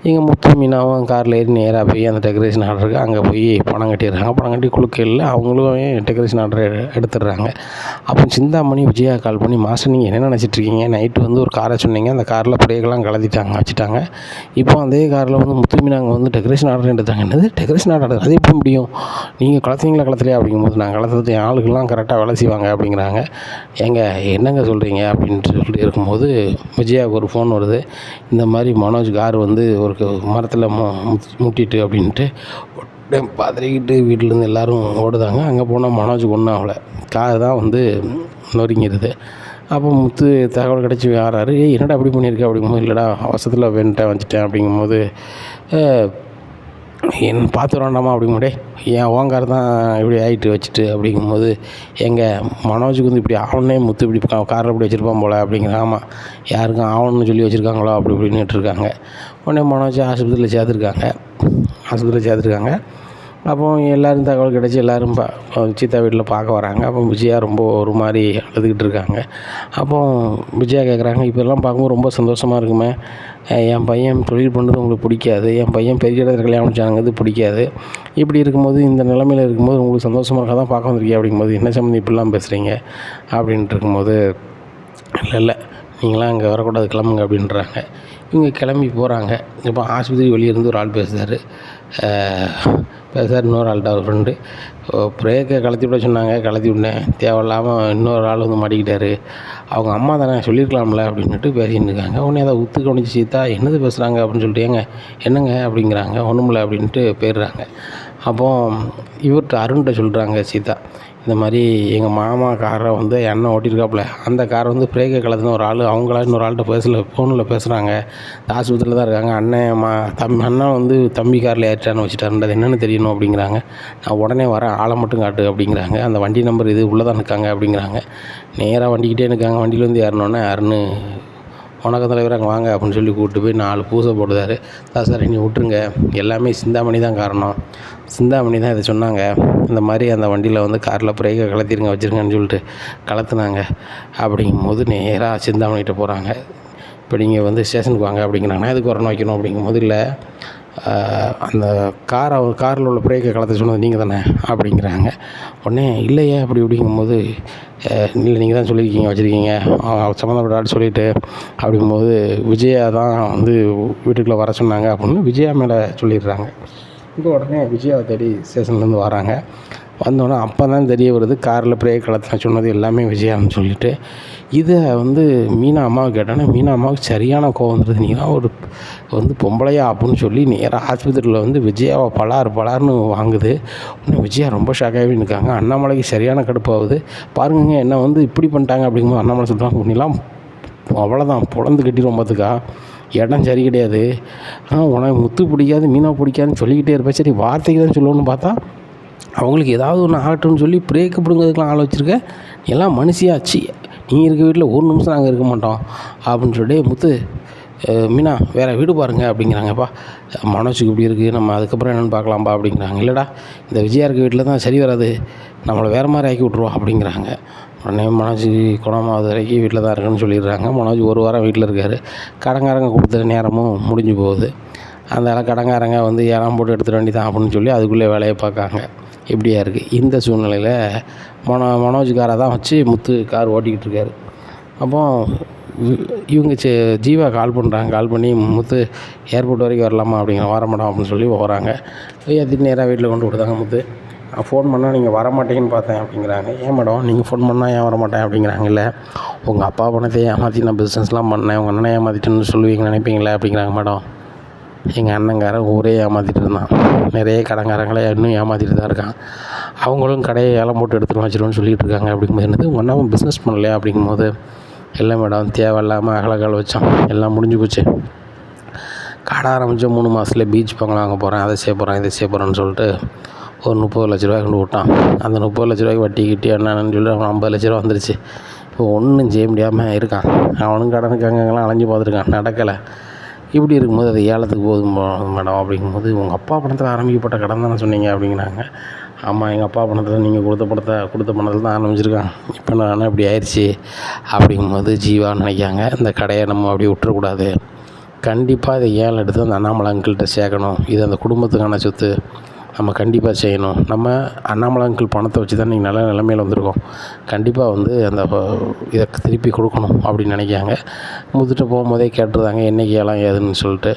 Speaker 1: இங்கே முத்து மீனாவும் காரில் ஏறி நேராக போய் அந்த டெக்கரேஷன் ஆர்டருக்கு அங்கே போய் பணம் கட்டிடுறாங்க. பணம் கட்டி குழுக்கையில் அவங்களும் டெக்கரேஷன் ஆர்டர் எடுத்துடுறாங்க. அப்போ சிந்தாமணி விஜயா கால் பண்ணி, மாஸ்டர் நீங்கள் என்ன நினச்சிட்ருக்கீங்க, நைட்டு வந்து ஒரு காரை சொன்னீங்க, அந்த காரில் பிரேக்கெல்லாம் வச்சுட்டாங்க. இப்போ அதே காரில் வந்து முத்து மீனாங்க வந்து டெக்கரேஷன் ஆர்டர் எடுத்தாங்க. என்னது டெக்கரேஷன் ஆர்டர், அது எப்படி முடியும், நீங்கள் கலத்துலையா அப்படிங்கும்போது, நான் கலத்துறது என் ஆளுக்கெல்லாம் கரெக்டாக வேலை செய்வாங்க அப்படிங்கிறாங்க. ஏங்க என்னங்க சொல்கிறீங்க அப்படின்ட்டு சொல்லிட்டு இருக்கும்போது விஜயாவுக்கு ஒரு ஃபோன் வருது. இந்த மாதிரி மனோஜ் கார் வந்து ஒரு மரத்தில் முட்டிட்டு அப்படின்ட்டு பதறிக்கிட்டு வீட்டிலேருந்து எல்லோரும் ஓடுதாங்க. அங்கே போனால் மனோஜுக்கு ஒன்றும் ஆகலை, கார் தான் வந்து நொறுங்கிடுது. அப்போ முத்து தகவல் கிடச்சி வராரு. என்னடா அப்படி பண்ணியிருக்க அப்படிங்கும்போது, இல்லைடா அவசரத்தில் வந்துட்டேன் அப்படிங்கும்போது, என்ன பார்த்து வேண்டாமா அப்படிங்கும்போதே, என் ஓங்கார் தான் இப்படி ஆகிட்டு வச்சுட்டு அப்படிங்கும்போது, எங்கள் மனோஜுக்கு வந்து இப்படி ஆகணுன்னே முத்து இப்படி காரில் இப்படி வச்சுருப்பான் போல் அப்படிங்கிற. ஆமாம், யாருக்கும் ஆகணும்னு சொல்லி வச்சுருக்காங்களோ அப்படி இப்படின்னுட்டு இருக்காங்க. உடனே மனோஜ் ஆஸ்பத்திரியில் சேர்த்துருக்காங்க. அப்போ எல்லோரும் தகவல் கிடச்சி எல்லோரும் சீதா வீட்டில் பார்க்க வராங்க. அப்போ விஜயா ரொம்ப ஒரு மாதிரி அழுதுகிட்டு இருக்காங்க. அப்போ விஜயா கேட்குறாங்க, இப்போல்லாம் பார்க்கும்போது ரொம்ப சந்தோஷமாக இருக்குமே, என் பையன் தொழில் பண்ணுறது உங்களுக்கு பிடிக்காது, என் பையன் பெரிய இடத்துல கல்யாணம் முடிச்சாங்கிறது பிடிக்காது, இப்படி இருக்கும்போது இந்த நிலைமையில் இருக்கும்போது உங்களுக்கு சந்தோஷமாக இருக்க தான் பார்க்க வந்திருக்கேன் அப்படிங்கும்போது, என்ன சம்மந்தம் இப்படிலாம் பேசுகிறீங்க அப்படின்ட்டு இருக்கும்போது, இல்லை நீங்களாம் அங்கே வரக்கூடாது, கிளம்புங்க அப்படின்றாங்க. இவங்க கிளம்பி போகிறாங்க. இப்போ ஆஸ்பத்திரி வெளியே இருந்து ஒரு ஆள் பேசுகிறார். இன்னொரு ஆள்கிட்ட ஒரு ஃப்ரெண்டு, பிரேக்கை கலத்தி விட சொன்னாங்க, கலத்தி விட்டேன், தேவையில்லாமல் இன்னொரு ஆள் வந்து மாட்டிக்கிட்டாரு, அவங்க அம்மா தானே சொல்லியிருக்கலாம்ல அப்படின்ட்டு பேசின்னு இருக்காங்க. உடனே அதை உத்து கவனிச்சு, சீதா என்னது பேசுகிறாங்க அப்படின்னு சொல்லிட்டு, என்னங்க அப்படிங்கிறாங்க. ஒன்றுமில்ல அப்படின்ட்டு போயிடுறாங்க. அப்போது இவர்கிட்ட அருண்கிட்ட சொல்கிறாங்க சீதா, இந்த மாதிரி எங்கள் மாமா காரை வந்து அண்ணன் ஓட்டியிருக்காப்புல, அந்த காரை வந்து பிரேக்கை கலத்துன ஒரு ஆள் அவங்களா இன்னொரு ஆள்கிட்ட ஃபோனில் பேசுகிறாங்க, ஆஸ்பத்திரியில் தான் இருக்காங்க, அண்ணன் வந்து தம்பி காரில் ஏற்றான்னு வச்சுட்டாருன்றது என்னென்னு தெரியணும் அப்படிங்கிறாங்க. நான் உடனே வரேன், ஆளை மட்டும் காட்டு அப்படிங்கிறாங்க. அந்த வண்டி நம்பர் இது உள்ளே தான் இருக்காங்க அப்படிங்கிறாங்க. நேராக வண்டிக்கிட்டே இருக்காங்க. வண்டியில் வந்து ஏறினோன்னே அருண், வணக்கம் தலைவர், அங்கே வாங்க அப்படின்னு சொல்லி கூப்பிட்டு போய் 4 பூசை போடுதார். சார் நீ விட்டுருங்க, எல்லாமே சிந்தாமணி தான் காரணம், சிந்தாமணி தான் இதை சொன்னாங்க, இந்த மாதிரி அந்த வண்டியில் வந்து காரில் பிரேக்கை கலத்திருங்க வச்சுருங்கன்னு சொல்லிட்டு கலத்துனாங்க அப்படிங்கும்போது நேராக சிந்தாமணிகிட்ட போகிறாங்க. இப்போ நீங்கள் வந்து ஸ்டேஷனுக்கு வாங்க அப்படிங்கிறாங்க. நான் எதுக்கு வரணும் வைக்கணும் அப்படிங்கும்போது, இல்லை அந்த காரில் உள்ள பிரேக்கை கலத்த சொன்னது நீங்கள் தானே அப்படிங்கிறாங்க. உடனே இல்லையே அப்படி அப்படிங்கும்போது, இல்லை நீங்கள் தான் சொல்லியிருக்கீங்க வச்சுருக்கீங்க சம்மந்தப்பட்ட ஆள் சொல்லிவிட்டு அப்படிங்கும்போது, விஜயா தான் வந்து வீட்டுக்குள்ளே வர சொன்னாங்க அப்படின்னு விஜயா மேலே சொல்லிடுறாங்க. இப்போ உடனே விஜயாவை தேடி ஸ்டேஷன்லேருந்து வராங்க. வந்தோடனே அப்போ தான் தெரிய வருது, காரில் பிரேக் கலத்தின சொன்னது எல்லாமே விஜயான்னு சொல்லிட்டு. இதை வந்து மீனா அம்மாவை கேட்டோன்னே, மீனா அம்மாவுக்கு சரியான கோவம் வந்துடுது. நீங்களாம் ஒரு வந்து பொம்பளையா அப்படின்னு சொல்லி நேராக ஆஸ்பத்திரியில் வந்து விஜயாவை பலார்னு வாங்குது. இன்னும் விஜயா ரொம்ப ஷாக்காகவே இருக்காங்க. அண்ணாமலைக்கு சரியான கடுப்பாகுது. பாருங்க என்ன வந்து இப்படி பண்ணிட்டாங்க அப்படிங்கும்போது அண்ணாமலை சொல்கிறாங்க, உன்னெல்லாம் அவ்வளோதான் பொழந்து கட்டிடுவோம் பார்த்துக்கா, இடம் சரி கிடையாது, உனக்கு முத்து பிடிக்காது மீனா பிடிக்காதுன்னு சொல்லிக்கிட்டே இருப்பேன், சரி வார்த்தைக்கு தான் சொல்லணும்னு பார்த்தா அவங்களுக்கு ஏதாவது ஒன்று ஆகட்டும்னு சொல்லி பிரேக்கு பிடுங்கிறதுக்கெலாம் ஆள் வச்சுருக்க, எல்லாம் மனுஷியாச்சு, நீ இருக்க வீட்டில் ஒரு நிமிஷம் நாங்கள் இருக்க மாட்டோம் அப்படின்னு சொல்லி, முத்து மீனா வேறு வீடு பாருங்கள் அப்படிங்கிறாங்கப்பா. மனோஜுக்கு இப்படி இருக்குது, நம்ம அதுக்கப்புறம் என்னென்னு பார்க்கலாம்ப்பா அப்படிங்கிறாங்க. இல்லைடா இந்த விஜயா இருக்க வீட்டில் தான் சரி வராது, நம்மளை வேறு மாதிரி ஆக்கி விட்ருவோம் அப்படிங்கிறாங்க. உடனே மனோஜ் குணமாவது வரைக்கும் வீட்டில் தான் இருக்குன்னு சொல்லிடுறாங்க. மனோஜ் ஒரு வாரம் வீட்டில் இருக்கார். கடங்காரங்க கொடுத்த நேரமும் முடிஞ்சு போகுது. அதனால கடங்காரங்க வந்து ஏலாம் போட்டு எடுத்துட வேண்டியதான் அப்படின்னு சொல்லி அதுக்குள்ளே வேலையை பார்க்காங்க. இப்படியா இருக்குது. இந்த சூழ்நிலையில் மனோஜ் காரை தான் வச்சு முத்து கார் ஓட்டிக்கிட்டு இருக்காரு. அப்போ இவங்க ஜீவா கால் பண்ணி, முத்து ஏர்போர்ட் வரைக்கும் வரலாமா அப்படிங்கிற, வர மாட்டோம் அப்படின்னு சொல்லி போகிறாங்க. ஏற்றிட்டு நேராக வீட்டில் கொண்டு விடுதாங்க. முத்து ஃபோன் பண்ணால் நீங்கள் வரமாட்டேங்கன்னு பார்த்தேன் அப்படிங்கிறாங்க. ஏன் மேடம் நீங்கள் ஃபோன் பண்ணால் ஏன் வரமாட்டேன் அப்படிங்கிறாங்க. இல்லை உங்கள் அப்பா பணத்தை ஏமாற்றி நான் பிஸ்னஸ்லாம் பண்ணேன், உங்கள் அண்ணனை ஏமாற்றிட்டேன்னு சொல்லுவீங்கன்னு நினைப்பீங்களே அப்படிங்கிறாங்க. மேடம் எங்கள் அண்ணங்காரன் ஊரே ஏமாற்றிட்டு இருந்தான். நிறைய கடன்காரங்களே இன்னும் ஏமாற்றிட்டு தான் இருக்கான். அவங்களும் கடையை ஏலம் போட்டு எடுத்துகிட்டு வச்சிருவோன்னு சொல்லிகிட்டு இருக்காங்க. அப்படிங்கும்போது என்னது உங்கள் அண்ணாவும் பிஸ்னஸ் பண்ணலையா அப்படிங்கும்போது, இல்லை மேடம் தேவையில்லாமல் அகலக்கால் வச்சோம், எல்லாம் முடிஞ்சு போச்சு. கடை ஆரம்பித்த 3 மாதத்துல பீச் பங்களா வாங்க போகிறேன், அதை செய்ய போகிறேன், இதை செய்ய போகிறேன்னு சொல்லிட்டு ஒரு 30 லட்ச ரூபாய் கொண்டு விட்டான். அந்த 30 லட்ச ரூபாய்க்கு வட்டி கிட்டி என்னன்னு சொல்லி அவன் 50 லட்ச ரூபா வந்துருச்சு. இப்போ ஒன்றும் செய்ய முடியாமல் இருக்கான். அவனும் கடனுக்கு அங்கெல்லாம் அலைஞ்சு பார்த்துருக்கான், நடக்கலை. இப்படி இருக்கும்போது அது ஏலத்துக்கு போதும் மேடம் அப்படிங்கும்போது, உங்கள் அப்பா பணத்தில் ஆரம்பிக்கப்பட்ட கடன் தானே சொன்னீங்க அப்படிங்கிறாங்க. ஆமாம், எங்கள் அப்பா பணத்தில் நீங்கள் கொடுத்த பணத்தில் தான் ஆரம்பிச்சிருக்கான். இப்போ நான் இப்படி ஆயிடுச்சு அப்படிங்கும்போது ஜீவா நினைக்காங்க, இந்த கடையை நம்ம அப்படியே விட்டுறக்கூடாது, கண்டிப்பாக இதை ஏலம் எடுத்து அந்த அண்ணாமலை அங்கிள்கிட்ட சேர்க்கணும், இது அந்த குடும்பத்துக்கான சொத்து, நம்ம கண்டிப்பாக செய்யணும். நம்ம அண்ணாமலை அங்கிள் பணத்தை வச்சு தான் நீங்கள் நல்ல நிலைமையில் வந்திருக்கோம், கண்டிப்பாக அந்த இதை திருப்பி கொடுக்கணும் அப்படின்னு நினைக்காங்க. முத்துட்டு போகும்போதே கேட்டுருந்தாங்க என்றைக்கு ஏலம் ஏதுன்னு சொல்லிட்டு.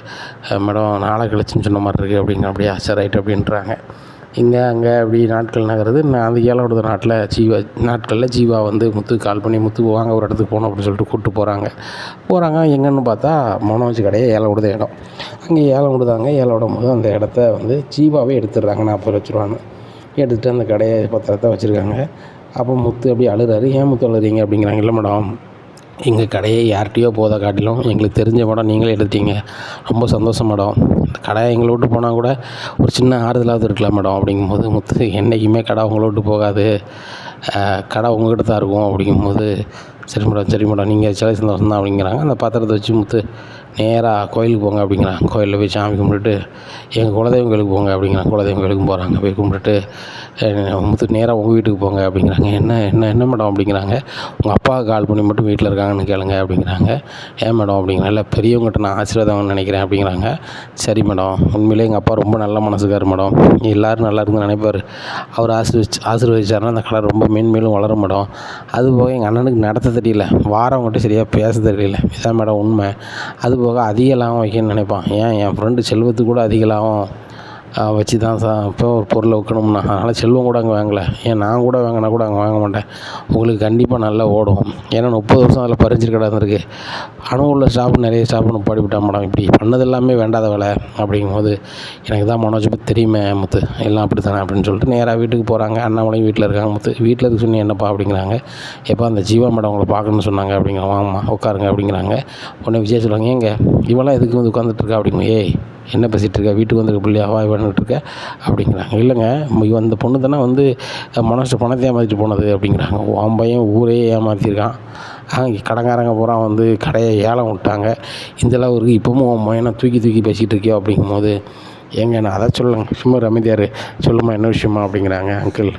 Speaker 1: மேடம் நாளை கழிச்சுன்னு சொன்ன மாதிரி இருக்குது அப்படிங்க. அப்படியே சரி ரைட் அப்படின்றாங்க. இங்கே அங்கே அப்படி நாட்கள் நகருது. நான் அந்த ஏலம் எடுத்த நாட்களில் ஜீவா முத்துக்கு கால் பண்ணி, முத்து வாங்க ஒரு இடத்துக்கு போகணும் அப்படின்னு சொல்லிட்டு கூப்பிட்டு போகிறாங்க. எங்கன்னு பார்த்தா மனோஜ் கடையை ஏலம் விடுத இடம். அங்கே ஏலம் விடுதாங்க. ஏலம் விடும்போது அந்த இடத்த ஜீவாவே எடுத்துடுறாங்க 40 லட்ச ரூபான்னு. எடுத்துகிட்டு அந்த கடையை பத்திரத்தை வச்சுருக்காங்க. அப்போ முத்து அப்படியே அழுறாரு. ஏன் முத்து அழுறீங்க அப்படிங்கிறாங்க. இல்லை மேடம், எங்கள் கடையை யார்கிட்டையோ போதை காட்டிலும் எங்களுக்கு தெரிஞ்ச மேடம் நீங்களே எடுத்தீங்க, ரொம்ப சந்தோஷம் மேடம். இந்த கடை எங்களை விட்டு போனால் கூட ஒரு சின்ன ஆறுதலாவது இருக்கலாம் மேடம் அப்படிங்கும்போது, முத்து என்றைக்குமே கடை உங்களை விட்டு போகாது, கடை உங்கள்கிட்ட தான் இருக்கும் அப்படிங்கும்போது, சரி மேடம் நீங்கள் சில சந்தோஷம் தான் அப்படிங்கிறாங்க. அந்த பத்திரத்தை வச்சு முத்து நேராக கோயிலுக்கு போங்க அப்படிங்கிறாங்க. கோயிலில் போய் சாமி கும்பிட்டுட்டு எங்கள் குலதெய்வம் கோயிலுக்கு போங்க அப்படிங்கிறாங்க. குலதெய்வம் கோயிலுக்கும் போகிறாங்க. போய் கும்பிட்டுட்டு முத்து நேராக உங்கள் வீட்டுக்கு போங்க அப்படிங்கிறாங்க. என்ன மேடம் அப்படிங்கிறாங்க. உங்கள் அப்பாவுக்கு கால் பண்ணி மட்டும் வீட்டில் இருக்காங்கன்னு கேளுங்க அப்படிங்கிறாங்க. ஏன் மேடம் அப்படிங்கிறாங்க. இல்லை பெரியவங்ககிட்ட நான் ஆசீர்வாதம் நினைக்கிறேன் அப்படிங்கிறாங்க. சரி மேடம், உண்மையிலே எங்கள் அப்பா ரொம்ப நல்ல மனசுக்கார் மேடம், எல்லோரும் நல்லா இருக்குன்னு நினைப்பார், அவர் ஆசீர்வதிச்சாருன்னா அந்த கடை ரொம்ப மேன்மேலும் வளரும் மேடம். அதுபோக எங்கள் அண்ணனுக்கு நடத்த தெரியல, வாரவங்ககிட்ட சரியாக பேச தெரியல, இதான் மேடம் உண்மை. அதுபோக அதிக லாபம் வைக்கணும்னு நினைப்பான். என் ஃப்ரெண்டு செல்வத்துக்கு கூட அதிக லாபம் வச்சு தான் இப்போ ஒரு பொருளை விற்கணும்னா, அதனால் செல்வம் கூட அங்கே வாங்கலை. நான் கூட வாங்கினா கூட அங்கே வாங்க மாட்டேன். உங்களுக்கு கண்டிப்பாக நல்லா ஓடும். ஏன்னா 30 வருஷம் அதில் பறிஞ்சு கிடந்துருக்கு. அணுவுள்ள ஸ்டாஃப் நிறைய ஸ்டாஃப் பாடிவிட்டான் மேடம், இப்படி பண்ணது எல்லாமே வேண்டாத வேலை அப்படிங்கும்போது, எனக்கு தான் மனோஜ் பற்றி தெரியுமே முத்து, எல்லாம் அப்படி தானே அப்படின்னு சொல்லிட்டு நேராக வீட்டுக்கு போகிறாங்க. அண்ணாமலையும் வீட்டில் இருக்காங்க. முத்து வீட்டில் இருக்கு சொன்னி என்னப்பா அப்படிங்கிறாங்க. எப்போ அந்த ஜீவா மேடம் உங்களை பார்க்கணுன்னு சொன்னாங்க அப்படிங்கிறாங்க. வாங்கம்மா உட்காருங்க அப்படிங்கிறாங்க. உடனே விஜய் சொல்லுவாங்க, ஏங்க இவெல்லாம் எதுக்கு உட்காந்துட்ருக்கா அப்படிங்க. ஏய் என்ன பேசிகிட்டு இருக்கா, வீட்டுக்கு வந்துருக்க பிள்ளையா வாய் பண்ணிட்டுருக்க அப்படிங்கிறாங்க. இல்லைங்க, அந்த பொண்ணு தானே மனோஜ் பணத்தை ஏமாற்றிட்டு போனது அப்படிங்கிறாங்க. அவன் பையன் ஊரே ஏமாற்றிருக்கான், கடங்காரங்க பூரா கடையை ஏலம் விட்டாங்க, இந்தளவு இருக்குது, இப்போவும் அவன் பையனை தூக்கி பேசிகிட்டு இருக்கியோ அப்படிங்கும்போது, ஏங்க நான் அதை சொல்லுங்க, சும்மா அமைதியார், சொல்லுமா என்ன விஷயமா அப்படிங்கிறாங்க. அங்கிள்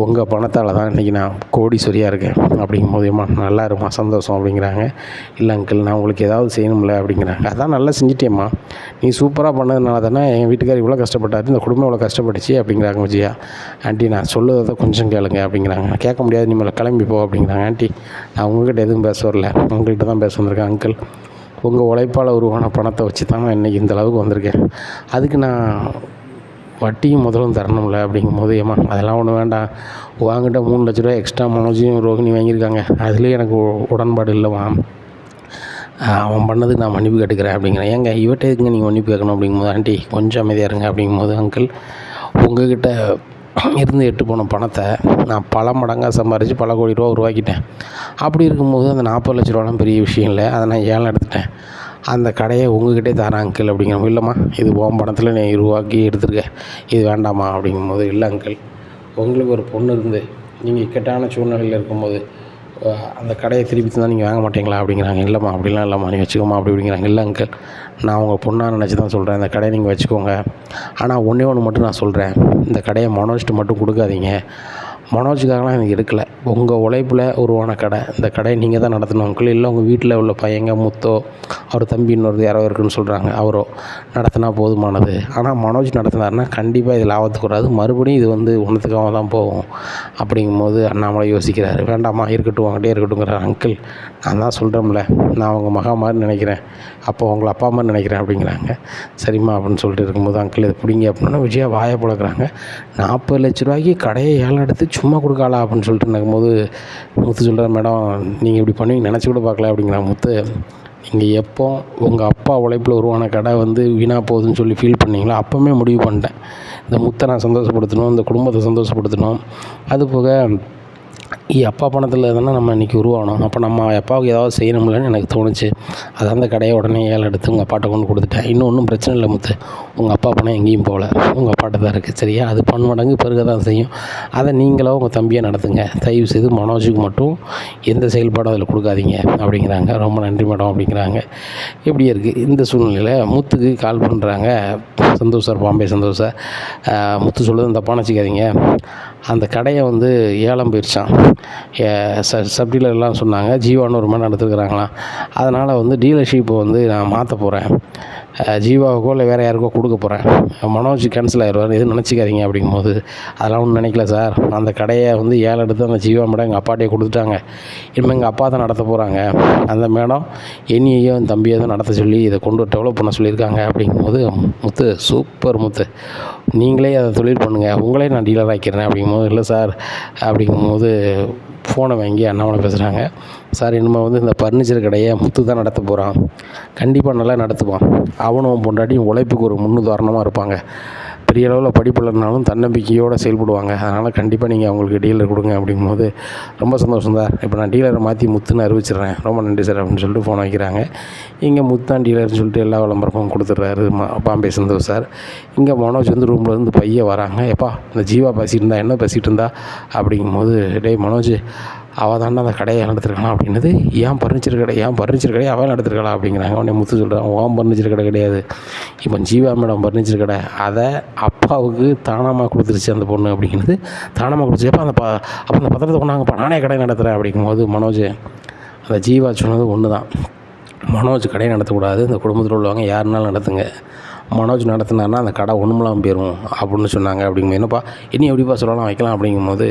Speaker 1: உங்கள் பணத்தால் தான் இன்றைக்கி நான் கோடீஸ்வரியாக இருக்கேன் அப்படிங்கும்போது, ஏம்மா நல்லா இருமா சந்தோஷம் அப்படிங்கிறாங்க. இல்லை அங்கிள் நான் உங்களுக்கு ஏதாவது செய்யணும்ல அப்படிங்கிறாங்க. அதான் நல்லா செஞ்சிட்டேம்மா, நீ சூப்பராக பண்ணதுனால தானே எங்கள் வீட்டுக்கார் இவ்வளோ கஷ்டப்பட்டாரு, இந்த குடும்பம் இவ்வளோ கஷ்டப்பட்டுச்சு அப்படிங்கிறாங்க விஜயா. ஆண்டி நான் சொல்லுறதை கொஞ்சம் கேளுங்க அப்படிங்கிறாங்க. கேட்க முடியாது, நீ மேலே கிளம்பி போ அப்படிங்கிறாங்க. ஆண்டி நான் உங்கள்கிட்ட எதுவும் பேச வரல, உங்கள்கிட்ட தான் பேச வந்திருக்கேன். அங்கிள் உங்கள் உழைப்பால் உருவான பணத்தை வச்சு தான் நான் இன்றைக்கி இந்த அளவுக்கு வந்திருக்கேன், அதுக்கு நான் வட்டியும் முதலும் தரணும்ல அப்படிங்கும்போது, ஏம்மா அதெல்லாம் ஒன்றும் வேண்டாம், வாங்கிட்ட 3 லட்ச ரூபா எக்ஸ்ட்ரா மனோஜையும் ரோகிணி வாங்கியிருக்காங்க, அதுலேயே எனக்கு உடன்பாடு இல்லைவா, அவன் பண்ணதுக்கு நான் மன்னிப்பு கேட்டுக்கிறேன் அப்படிங்கிறேன். ஏங்க இவட்டே இருக்குங்க நீங்கள் மன்னிப்பு கேட்கணும் அப்படிங்கும்போது, ஆண்டி கொஞ்சம் அமைதியாக இருங்க அப்படிங்கும்போது, அங்கிள் உங்கள்கிட்ட இருந்து எட்டு போன பணத்தை நான் பல மடங்காக சம்பாரித்து பல கோடி ரூபா உருவாக்கிட்டேன். அப்படி இருக்கும்போது அந்த 40 லட்ச ரூபாலாம் பெரிய விஷயம் இல்லை, அதை நான் ஏலம் எடுத்துட்டேன், அந்த கடையை உங்கள்கிட்டே தரேன் அங்கிள் அப்படிங்கிற. இல்லைம்மா இது உன் பணத்தில் நீ உருவாக்கி எடுத்துருக்க, இது வேண்டாமா அப்படிங்கும்போது, இல்லை அங்கிள் உங்களுக்கு ஒரு பொண்ணு இருந்து நீங்கள் இக்கட்டான சூழ்நிலையில் இருக்கும்போது அந்த கடையை திருப்பி தான் நீங்கள் வாங்க மாட்டீங்களா அப்படிங்கிறாங்க. இல்லைம்மா அப்படிலாம் இல்லைம்மா, நீங்கள் வச்சுக்கோமா அப்படிங்கிறாங்க. இல்லை அங்கிள் நான் உங்கள் பொண்ணாக நினச்சி தான் சொல்கிறேன், இந்த கடையை நீங்கள் வச்சுக்கோங்க, ஆனால் ஒன்று மட்டும் நான் சொல்கிறேன், இந்த கடையை மனோஜ்ட்டு மட்டும் கொடுக்காதீங்க, மனோஜுக்காகலாம் எனக்கு எடுக்கலை, உங்கள் உழைப்பில் உருவான கடை, இந்த கடையை நீங்கள் தான் நடத்தணும் அங்கிள், இல்லை உங்கள் வீட்டில் உள்ள பையங்க முத்தோ அவர் தம்பி இன்னொரு யாரோ இருக்குன்னு சொல்கிறாங்க, அவரோ நடத்தினா போதுமானது, ஆனால் மனோஜ் நடத்தினார்னா கண்டிப்பாக இது லாபத்துக்கு வராது, மறுபடியும் இது ஒன்றுத்துக்காக தான் போகும் அப்படிங்கும்போது அண்ணாமலை யோசிக்கிறாரு. வேண்டாமா இருக்கட்டும் வாங்கிட்டே இருக்கட்டும்ங்கிறார். அங்கிள் நான் தான் சொல்கிறேன்ல, நான் அவங்க மகா மாதிரி நினைக்கிறேன், அப்போ உங்களை அப்பா மாதிரி நினைக்கிறேன் அப்படிங்கிறாங்க. சரிம்மா அப்படின்னு சொல்லிட்டு இருக்கும்போது, அங்கிள் இது பிடிங்க அப்படின்னா விஜயா வாயை பழக்கிறாங்க. 40 லட்ச ரூபாய்க்கு கடையை ஏலம் எடுத்து சும்மா கொடுக்காளா அப்படின்னு சொல்லிட்டு இருக்கும்போது, முத்து சொல்கிறார், மேடம் நீங்கள் இப்படி பண்ணுவீங்க நினச்சி கூட பார்க்கல அப்படிங்கிறாங்க. முத்து நீங்கள் எப்போ உங்கள் அப்பா உழைப்பில் உருவான கடை வந்து வீணாக போகுதுன்னு சொல்லி ஃபீல் பண்ணீங்களோ அப்போவுமே முடிவு பண்ணிட்டேன், இந்த முத்தை நான் சந்தோஷப்படுத்தணும், இந்த குடும்பத்தை சந்தோஷப்படுத்தணும். அதுபோக அப்பா பணத்தில் தானே நம்ம இன்றைக்கி உருவானோம். அப்போ நம்ம அப்பாவுக்கு ஏதாவது செய்யணும்லன்னு எனக்கு தோணுச்சு. அது அந்த கடையை உடனே ஏலம் எடுத்து உங்கள் அப்பாட்ட கொண்டு கொடுத்துட்டேன். இன்னும் ஒன்றும் பிரச்சனை இல்லை முத்து, உங்கள் அப்பா பணம் எங்கேயும் போகல, உங்கள் அப்பாட்ட தான் இருக்குது. சரியா? அது பன்மடங்கு பெருக தான் செய்யும். அதை நீங்களோ உங்கள் தம்பியை நடத்துங்க. தயவு செய்து மனோஜுக்கு மட்டும் எந்த செயல்பாடும் அதில் கொடுக்காதீங்க அப்படிங்கிறாங்க. ரொம்ப நன்றி மேடம் அப்படிங்கிறாங்க. இப்படி இருக்குது. இந்த சூழ்நிலையில் முத்துக்கு கால் பண்ணுறாங்க சந்தோஷ் சார், பாம்பே சந்தோஷ் சார். முத்து சொல்லுறது தப்பாக நினச்சிக்காதீங்க, அந்த கடையை வந்து ஏலம் போயிடுச்சான். சப்டீலர்லாம் சொன்னாங்க, ஜீவான்னு ஒரு மாதிரி நடத்துக்கிறாங்களாம். அதனால் வந்து டீலர்ஷிப்பை வந்து நான் மாற்ற போகிறேன், ஜீவாவுக்கோ இல்லை வேறு யாருக்கோ கொடுக்க போகிறேன், மனோஜ் கேன்சல் ஆகிடுவார், எதுவும் நினச்சிக்காதீங்க அப்படிங்கும்போது, அதெல்லாம் ஒன்றும் நினைக்கல சார், அந்த கடையை வந்து ஏலம் எடுத்து அந்த ஜீவா மேடம் எங்கள் அப்பாட்டையே கொடுத்துட்டாங்க, இனிமேல் எங்கள் அப்பா தான் நடத்த போகிறாங்க, அந்த மேடம் என்னையோ என் தம்பியை தான் நடத்த சொல்லி இதை கொண்டு டெவலப் பண்ண சொல்லியிருக்காங்க அப்படிங்கும்போது, முத்து சூப்பர் முத்து, நீங்களே அதை தொழில் பண்ணுங்கள், உங்களே நான் டீலர் ஆக்கிடுறேன் அப்படிங்கும்போது, இல்லை சார் அப்படிங்கும்போது ஃபோனை வாங்கி அண்ணாமலை பேசுகிறாங்க. சார் இனிமேல் வந்து இந்த ஃபர்னிச்சர் கடையை முத்து தான் நடத்த போகிறான், கண்டிப்பாக நல்லா நடத்துவான், அவனும் பொண்டாட்டியும் உழைப்புக்கு ஒரு முன்னுதாரணமாக இருப்பாங்க, பெரிய அளவில் படிப்பு இல்லைனாலும் தன்னம்பிக்கையோடு செயல்படுவாங்க, அதனால் கண்டிப்பாக நீங்கள் அவங்களுக்கு டீலர் கொடுங்க அப்படிங்கும்போது, ரொம்ப சந்தோஷம் சார், இப்போ நான் டீலரை மாற்றி முத்துன்னு அறிவிச்சிடுறேன், ரொம்ப நன்றி சார் அப்படின்னு சொல்லிட்டு ஃபோன் வைக்கிறாங்க. இங்கே முத்தான் டீலர்னு சொல்லிட்டு எல்லா விளம்பரமும் கொடுத்துட்றாரு பாம்பே சந்தோஷ் சார். இங்கே மனோஜ் வந்து ரூமில் இருந்து பையன் வராங்க. எப்பா இந்த ஜீவா பேசிகிட்டு இருந்தா, என்ன பேசிகிட்டு இருந்தா அப்படிங்கும்போது, டேய் மனோஜ், அவள் தாண்டா அந்த கடையை நடத்திருக்கலாம் அப்படின்னது, ஏன் ஃபர்னிச்சர் கடையை அவள் நடத்திருக்கலாம் அப்படிங்கிறாங்க. உடனே முத்து சொல்கிறான், ஓம் ஃபர்னிச்சர் கடை கிடையாது, இப்போ ஜீவா மேடம் ஃபர்னிச்சர் கடை, அதை அப்பாவுக்கு தானமாக கொடுத்துருச்சு அந்த பொண்ணு அப்படிங்கிறது, தானமாக கொடுத்துச்சு. அப்போ அந்த பத்திரத்தை கொண்டாங்கப்பா, நானே கடை நடத்துகிறேன் அப்படிங்கும்போது, மனோஜ் அந்த ஜீவா சொன்னது ஒன்று தான், மனோஜ் கடையை நடத்தக்கூடாது, இந்த குடும்பத்தில் உள்ளவங்க யாருனாலும் நடத்துங்க, மனோஜ் நடத்தினார்னா அந்த கடை ஒன்றுமெல்லாம் போயிடும் அப்படின்னு சொன்னாங்க. அப்படிங்கும்போது, என்னப்பா இனி எப்படிப்பா சொல்லலாம் வைக்கலாம் அப்படிங்கும்போது,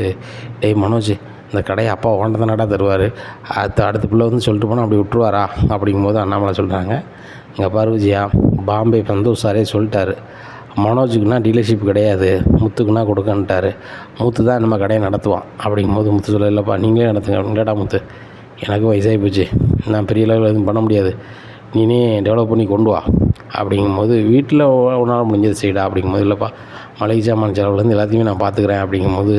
Speaker 1: டேய் மனோஜ், இந்த கடையை அப்பா ஓண்ட தான் நடா தருவார், அடுத்த பிள்ளை வந்து சொல்லிட்டு போனால் அப்படி விட்டுருவாரா அப்படிங்கும்போது அண்ணாமலை சொல்கிறாங்க, இங்கே பாரு விஜயா, பாம்பே சந்தோஷ் சாரே சொல்லிட்டாரு, மனோஜுக்குன்னா டீலர்ஷிப் கிடையாது, முத்துக்குன்னா கொடுக்கன்ட்டார், முத்து தான் நம்ம கடையை நடத்துவான் அப்படிங்கும்போது, முத்து சொல்ல, இல்லைப்பா நீங்களே நடத்துங்க. இல்லைடா முத்து, எனக்கு வயசாகி போச்சு, நான் பெரிய லெவலில் எதுவும் பண்ண முடியாது, நீனே டெவலப் பண்ணி கொண்டு வா அப்படிங்கும்போது, வீட்டில் உன்னால் முடிஞ்சது செய்யடா அப்படிங்கும்போது, இல்லைப்பா மளிகை சாமான் செலவுலேருந்து எல்லாத்தையுமே நான் பார்த்துக்கிறேன் அப்படிங்கும்போது,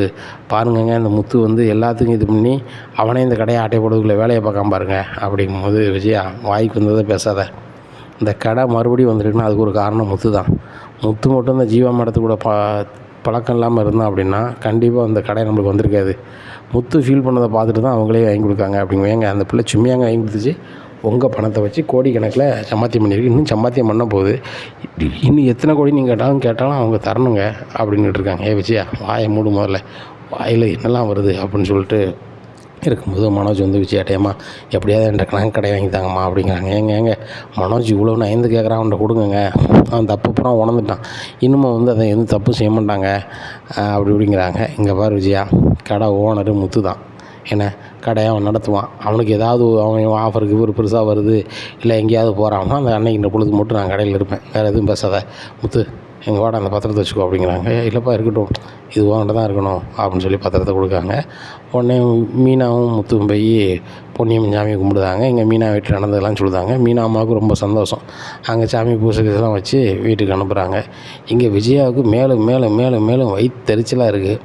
Speaker 1: பாருங்கங்க இந்த முத்து வந்து எல்லாத்துக்கும் இது பண்ணி அவனே இந்த கடையை ஆட்டை போடுறதுக்குள்ள வேலையை பார்க்காம பாருங்க அப்படிங்கும்போது, விஜயா வாய்க்கு வந்ததை பேசாத, இந்த கடை மறுபடியும் வந்துருக்குன்னா அதுக்கு ஒரு காரணம் முத்து தான், முத்து மட்டும் இந்த ஜீவா மேடத்துக்கூட பழக்கம் இல்லாமல் இருந்தான் அப்படின்னா கண்டிப்பாக அந்த கடை நம்மளுக்கு வந்திருக்காது, முத்து ஃபீல் பண்ணதை பார்த்துட்டு தான் அவங்களே வாங்கி கொடுக்காங்க அப்படிங்க. ஏங்க அந்த பிள்ளை சும்மியாங்க வாங்கி கொடுத்துச்சு, உங்கள் பணத்தை வச்சு கோடிக்கணக்கில் சம்பாத்தியம் பண்ணியிருக்கு, இன்னும் சம்பாத்தியம் பண்ண போகுது, இன்னும் எத்தனை கோடி நீங்கள் கேட்டாலும் அவங்க தரணுங்க அப்படின்ட்டு இருக்காங்க. விஜயா வாயை மூடு, முதல்ல வாயில் என்னெல்லாம் வருது அப்படின்னு சொல்லிட்டு இருக்கும்போது, மனோஜ் வந்து விஜயாட்டேம்மா எப்படியாவது என்கிட்ட கணக்கு கடை வாங்கி தாங்கம்மா அப்படிங்கிறாங்க. ஏங்க மனோஜ் இவ்வளோ நயந்து கேட்குறான், அவன்கிட்ட கொடுங்க, அவன் தப்பு பூரா உணர்ந்துட்டான், இன்னமும் வந்து அதை எந்த தப்பு செய்ய மாட்டாங்க அப்படிங்கிறாங்க. இங்கே பாரு விஜயா, கடை ஓனரு முத்து தான், என்ன கடையை அவன் நடத்துவான், அவனுக்கு ஏதாவது அவன் ஆஃபருக்கு ஒரு பெருசாக வருது, இல்லை எங்கேயாவது போகிறான்னா அந்த அன்னைக்கு பொழுது மட்டும் நான் கடையில் இருப்பேன், வேறு எதுவும் பேசாத முத்து, எங்கள் வாடா அந்த பத்திரத்தை வச்சுக்கோ அப்படிங்கிறாங்க. இல்லைப்பா இருக்கட்டும், இது உங்கள்கிட்ட தான் இருக்கணும் அப்படின்னு சொல்லி பத்திரத்தை கொடுக்காங்க. உடனே மீனாவும் முத்துவும் போய் பொன்னியும் சாமியை கும்பிடுதாங்க. இங்கே மீனா வீட்டில் நடந்ததெல்லாம் சொல்லுதாங்க. மீனா அம்மாவுக்கு ரொம்ப சந்தோஷம், அங்கே சாமி பூசைக்கெல்லாம் வச்சு வீட்டுக்கு அனுப்புகிறாங்க. இங்கே விஜயாவுக்கு மேலும் மேலும் மேலும் மேலும் வயிற்றெரிச்சலாக இருக்குது.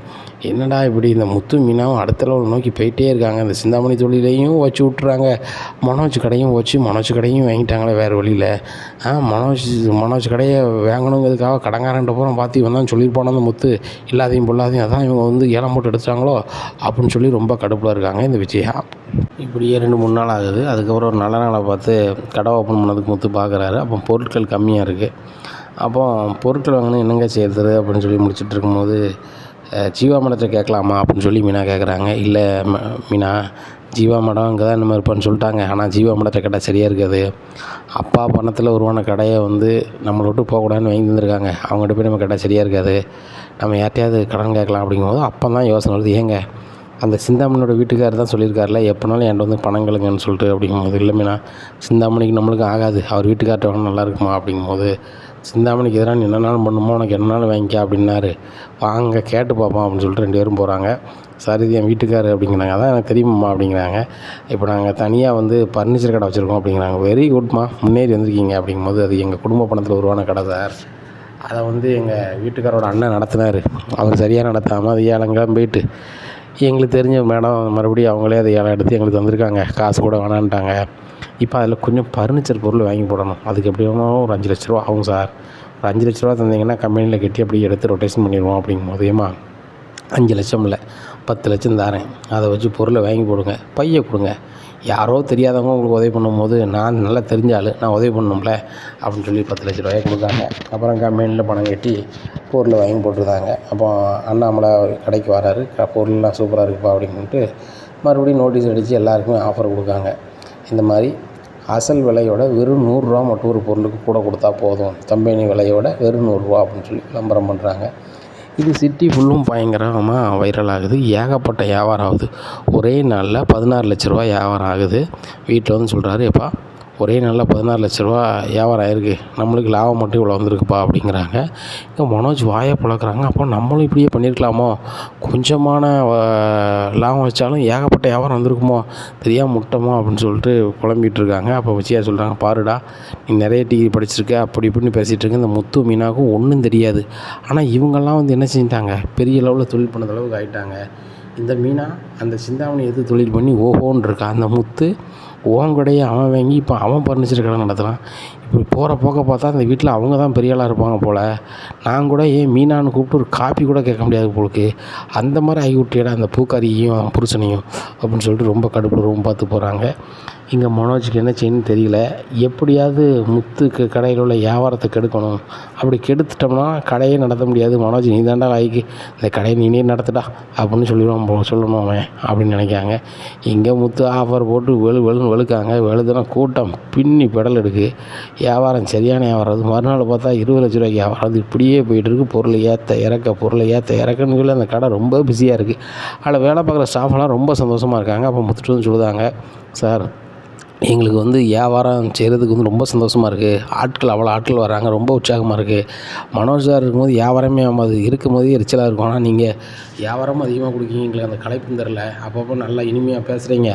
Speaker 1: என்னடா இப்படி இந்த முத்து மீனாவும் அடுத்த லெவல் நோக்கி போயிட்டே இருக்காங்க, இந்த சிந்தாமணி தொழிலையும் வச்சு விட்றாங்க, மனோஜ் கடையும் வச்சு மனோஜ் கடையும் வாங்கிட்டாங்களே வேறு வழியில், மனோஜ் கடையை வாங்கணுங்கிறதுக்காக கடங்காரன்ட்ட பூரா பார்த்து இவன் தான் சொல்லியிருப்பானோ அந்த முத்து இல்லாதையும் பொல்லாதையும், அதான் இவங்க வந்து ஏலம் போட்டு எடுத்தாங்களோ அப்படின்னு சொல்லி ரொம்ப கடுப்பில் இருக்காங்க இந்த விஜயா. இப்படியே 2-3 நாள் ஆகுது. அதுக்கப்புறம் ஒரு நல்ல நாளை பார்த்து கடை ஓப்பன் பண்ணதுக்கு முத்து பார்க்குறாரு. அப்போ பொருட்கள் கம்மியாக இருக்குது. அப்போ பொருட்கள் வாங்கினா என்னங்க செய்கிறது அப்படின்னு சொல்லி முடிச்சுட்டு இருக்கும்போது, ஜீவா மேடத்தை கேட்கலாமா அப்படின்னு சொல்லி மீனா கேட்குறாங்க. இல்லை மீனா, ஜீவா மேடம் இங்கே தான் இந்த மாதிரி இருப்பான்னு சொல்லிட்டாங்க, ஆனால் ஜீவா மேடத்தை கேட்டால் சரியாக இருக்காது, அப்பா பணத்தில் உருவான கடையை வந்து நம்மளை விட்டு போகக்கூடாதுன்னு வாங்கி தந்துருக்காங்க, அவங்ககிட்ட போய் நம்ம கேட்டால் சரியாக இருக்காது, நம்ம யார்ட்டையாவது கடன் கேட்கலாம் அப்படிங்கும்போது அப்போ தான் யோசனை வருது, ஏங்க அந்த சிந்தாமணியோட வீட்டுக்காரர் தான் சொல்லியிருக்காருல எப்போனாலும் என்கிட்ட வந்து பணம் கேளுங்கன்னு சொல்லிட்டு அப்படிங்கும்போது, இல்லை மீனா சிந்தாமணிக்கு நம்மளுக்கு ஆகாது, அவர் வீட்டுக்கார்ட்ட வாங்க நல்லா இருக்குமா அப்படிங்கும்போது, சிந்தாமணிக்கு எதிராக என்னென்னாலும் பண்ணுமோ உனக்கு என்னன்னாலும் வாங்கிக்க அப்படின்னாரு, வாங்க கேட்டு பார்ப்போம் அப்படின்னு சொல்லிட்டு 2 பேரும் போகிறாங்க. சார் இது என் வீட்டுக்காரர் அப்படிங்கிறாங்க. அதான் எனக்கு தெரியுமாம்மா அப்படிங்கிறாங்க. இப்போ நாங்கள் தனியாக வந்து ஃபர்னிச்சர் கடை வச்சுருக்கோம் அப்படிங்கிறாங்க. வெரி குட்மா, முன்னேறி வந்திருக்கீங்க அப்படிங்கும்போது அது எங்கள் குடும்ப பணத்தில் உருவான கடை சார். அதை வந்து எங்கள் வீட்டுக்காரோட அண்ணன் நடத்தினார். அவர் சரியாக நடத்தாமல் அது ஏலங்கெல்லாம் போயிட்டு எங்களுக்கு தெரிஞ்ச மேடம் மறுபடியும் அவங்களே அதை ஏலம் எடுத்து எங்களுக்கு வந்திருக்காங்க. காசு கூட வேணான்ட்டாங்க. இப்போ அதில் கொஞ்சம் ஃபர்னிச்சர் பொருள் வாங்கி போடணும். அதுக்கு எப்படி வேணாலும் ஒரு 5 லட்ச ரூபா ஆகும் சார். ஒரு 5 லட்ச ரூபா தந்தீங்கன்னா கம்பெனியில் கட்டி அப்படியே எடுத்து ரொட்டேஷன் பண்ணிடுவோம் அப்படிங்கும்போது, ஏம்மா 5 லட்சம் இல்லை 10 லட்சம் தாரேன், அதை வச்சு பொருளை வாங்கி போடுங்க, பையை கொடுங்க. யாரோ தெரியாதவங்க உங்களுக்கு உதவி பண்ணும்போது நான் நல்லா தெரிஞ்ச ஆள், நான் உதவி பண்ணணும்ல அப்படின்னு சொல்லி 10 லட்ச ரூபாயை கொடுத்தாங்க. அப்புறம் கம்பெனியில் பணம் கட்டி பொருளை வாங்கி போட்டுருந்தாங்க. அப்போ அண்ணாமலை கடைக்கு வராரு, பொருள்லாம் சூப்பராக இருக்குப்பா அப்படின்ட்டு மறுபடியும் நோட்டீஸ் அடித்து எல்லாருக்குமே ஆஃபர் கொடுக்காங்க. இந்த மாதிரி அசல் விலையோட வெறும் 100 ரூபா மட்டும் ஒரு பொருளுக்கு கூட கொடுத்தா போதும், கம்பெனி விலையோட வெறும் 100 ரூபா அப்படின்னு சொல்லி விளம்பரம் பண்ணுறாங்க. இது சிட்டி ஃபுல்லும் பயங்கரமாக வைரல் ஆகுது. ஏகப்பட்ட வியாபாரம் ஆகுது. ஒரே நாளில் 16 லட்ச ரூபா வியாபாரம் ஆகுது. வீட்டில் வந்து சொல்கிறாரு, எப்பா ஒரே நாளில் 16 லட்ச ரூபா வியாபாரம் ஆயிருக்கு, நம்மளுக்கு லாபம் மட்டும் இவ்வளோ வந்திருக்குப்பா அப்படிங்கிறாங்க. இங்கே மனோஜ் வாயை பிளக்குறாங்க. அப்போ நம்மளும் இப்படியே பண்ணியிருக்கலாமோ, கொஞ்சமான லாபம் வச்சாலும் ஏகப்பட்ட வியாபாரம் வந்திருக்குமோ, தெரியாமல் முட்டமோ அப்படின்னு சொல்லிட்டு புலம்பிகிட்டு இருக்காங்க. அப்போ விஜயா சொல்கிறாங்க, பாருடா நீ நிறைய டிகிரி படிச்சிருக்க, அப்படி இப்படின்னு பேசிகிட்டு இருக்க, இந்த முத்து மீனாக்கும் ஒன்றும் தெரியாது. ஆனால் இவங்கெல்லாம் வந்து என்ன செஞ்சிட்டாங்க, பெரிய லெவலில் தொழில் பண்ண அளவுக்கு ஆகிட்டாங்க. இந்த மீனா அந்த சிந்தாமணி எது தொழில் பண்ணி ஓஹோன்னு இருக்கா. அந்த முத்து ஓங்கடையை அவன் வாங்கி இப்போ அவன் ஃபர்னிச்சர் கடை நடத்துகிறான். இப்படி போகிற போக்க பார்த்தா அந்த வீட்டில் அவங்க தான் பெரிய ஆளாக இருப்பாங்க போல். நான் கூட ஏன் மீனான்னு கூப்பிட்டு ஒரு காப்பி கூட கேட்க முடியாது போலுக்கு, அந்த மாதிரி ஆகி விட்டியடா அந்த பூக்காரியும் புருஷனையும் அப்படின்னு சொல்லிட்டு ரொம்ப கடுப்பில் ரூம் பார்த்து போகிறாங்க. இங்கே மனோஜுக்கு என்ன செய்யணும்னு தெரியல. எப்படியாவது முத்துக்கு கடையில் உள்ள வியாபாரத்தை கெடுக்கணும். அப்படி கெடுத்துட்டோம்னா கடையே நடத்த முடியாது. மனோஜ் நீ தாண்டா வாய்க்கு, இந்த கடையை நீனே நடத்துடா அப்படின்னு சொல்லணும் அவன் அப்படின்னு நினைக்காங்க. இங்கே முத்து ஆஃபர் போட்டு வெளுன்னு வெளுக்காங்க. வெளுதுனா கூட்டம் பின்னி பெடல் எடுக்கு. வியாபாரம் சரியான வியாபாரம். அது மறுநாள் பார்த்தா 20 லட்ச ரூபாய்க்கு வியாபாரம். அது இப்படியே போயிட்டுருக்கு. பொருளை ஏற்ற இறக்குன்னு சொல்லி அந்த கடை ரொம்ப பிஸியாக இருக்குது. அதில் வேலை பார்க்குற ஸ்டாஃபெல்லாம் ரொம்ப சந்தோஷமாக இருக்காங்க. அப்போ முத்துட்டு வந்து சொல்லுதாங்க, சார் எங்களுக்கு வந்து வியாபாரம் செய்கிறதுக்கு வந்து ரொம்ப சந்தோஷமாக இருக்குது. அவ்வளோ ஆட்கள் வராங்க, ரொம்ப உற்சாகமாக இருக்குது. மனோஜ் சார் இருக்கும்போது வியாபாரமே ஆகாது, இருக்கும் போதே எரிச்சலாக இருக்கும். ஆனால் நீங்கள் வியாபாரமும் அதிகமாக கொடுக்கீங்க, எங்களுக்கு அந்த களைப்பும் தெரில, அப்பப்போ நல்லா இனிமையாக பேசுகிறீங்க,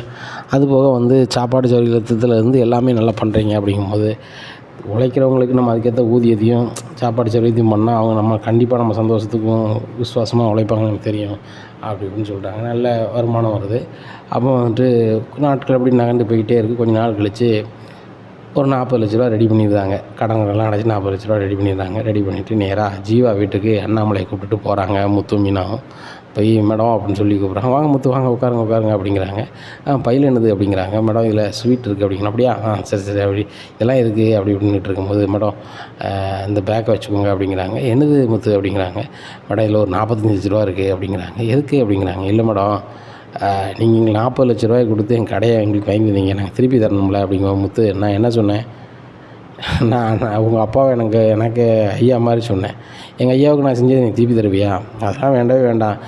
Speaker 1: அதுபோக வந்து சாப்பாடு சௌகரியத்துலேருந்து எல்லாமே நல்லா பண்ணுறீங்க. அப்படிங்கும்போது உழைக்கிறவங்களுக்கு நம்ம அதுக்கேற்ற ஊதியத்தையும் சாப்பாடு சௌகரியத்தையும் பண்ணால் அவங்க நம்ம கண்டிப்பாக நம்ம சந்தோஷத்துக்கும் விசுவாசமாக உழைப்பாங்கன்னு எனக்கு தெரியும் அப்படி இப்படின்னு சொல்கிறாங்க. நல்ல வருமானம் வருது. அப்போ வந்துட்டு நாட்கள் அப்படி நகர்ந்து போய்கிட்டே இருக்குது. கொஞ்சம் நாள் கழித்து ஒரு 40 லட்ச ரூபா ரெடி பண்ணிடுறாங்க. கடன்களெல்லாம் அடைச்சி 40 லட்ச ரூபா ரெடி பண்ணிடுறாங்க. ரெடி பண்ணிவிட்டு நேராக ஜீவா வீட்டுக்கு அண்ணாமலையை கூப்பிட்டுட்டு போகிறாங்க. முத்து மீனாவும் போய் மேடம் அப்படின்னு சொல்லி கூப்பிட்றாங்க. வாங்க முத்து வாங்க உட்காருங்க அப்படிங்கிறாங்க. பையில் என்னது அப்படிங்கிறாங்க. மேடம் இதில் ஸ்வீட் இருக்குது அப்படிங்கிற. அப்படியா சரி அப்படி இதெல்லாம் இருக்குது அப்படி இப்படின்ட்டு இருக்கும்போது, மேடம் இந்த பேக்கை வச்சுக்கோங்க அப்படிங்கிறாங்க. என்னது முத்து அப்படிங்கிறாங்க. மேடம் இதில் ஒரு 45 லட்ச ரூபா இருக்குது அப்படிங்கிறாங்க. எதுக்கு அப்படிங்கிறாங்க. இல்லை மேடம் நீங்கள் எங்களுக்கு 40 லட்ச ரூபாய் கொடுத்து என் கடையை எங்களுக்கு வாங்கி தந்தீங்க, நாங்கள் திருப்பி தரணும்ல அப்படிங்கிற. முத்து நான் என்ன சொன்னேன், நான் உங்கள் அப்பாவை எனக்கு ஐயா மாதிரி சொன்னேன். எங்கள் ஐயாவுக்கு நான் செஞ்சது எனக்கு திருப்பி தருவியா, அதெல்லாம் வேண்டவே வேண்டாம்.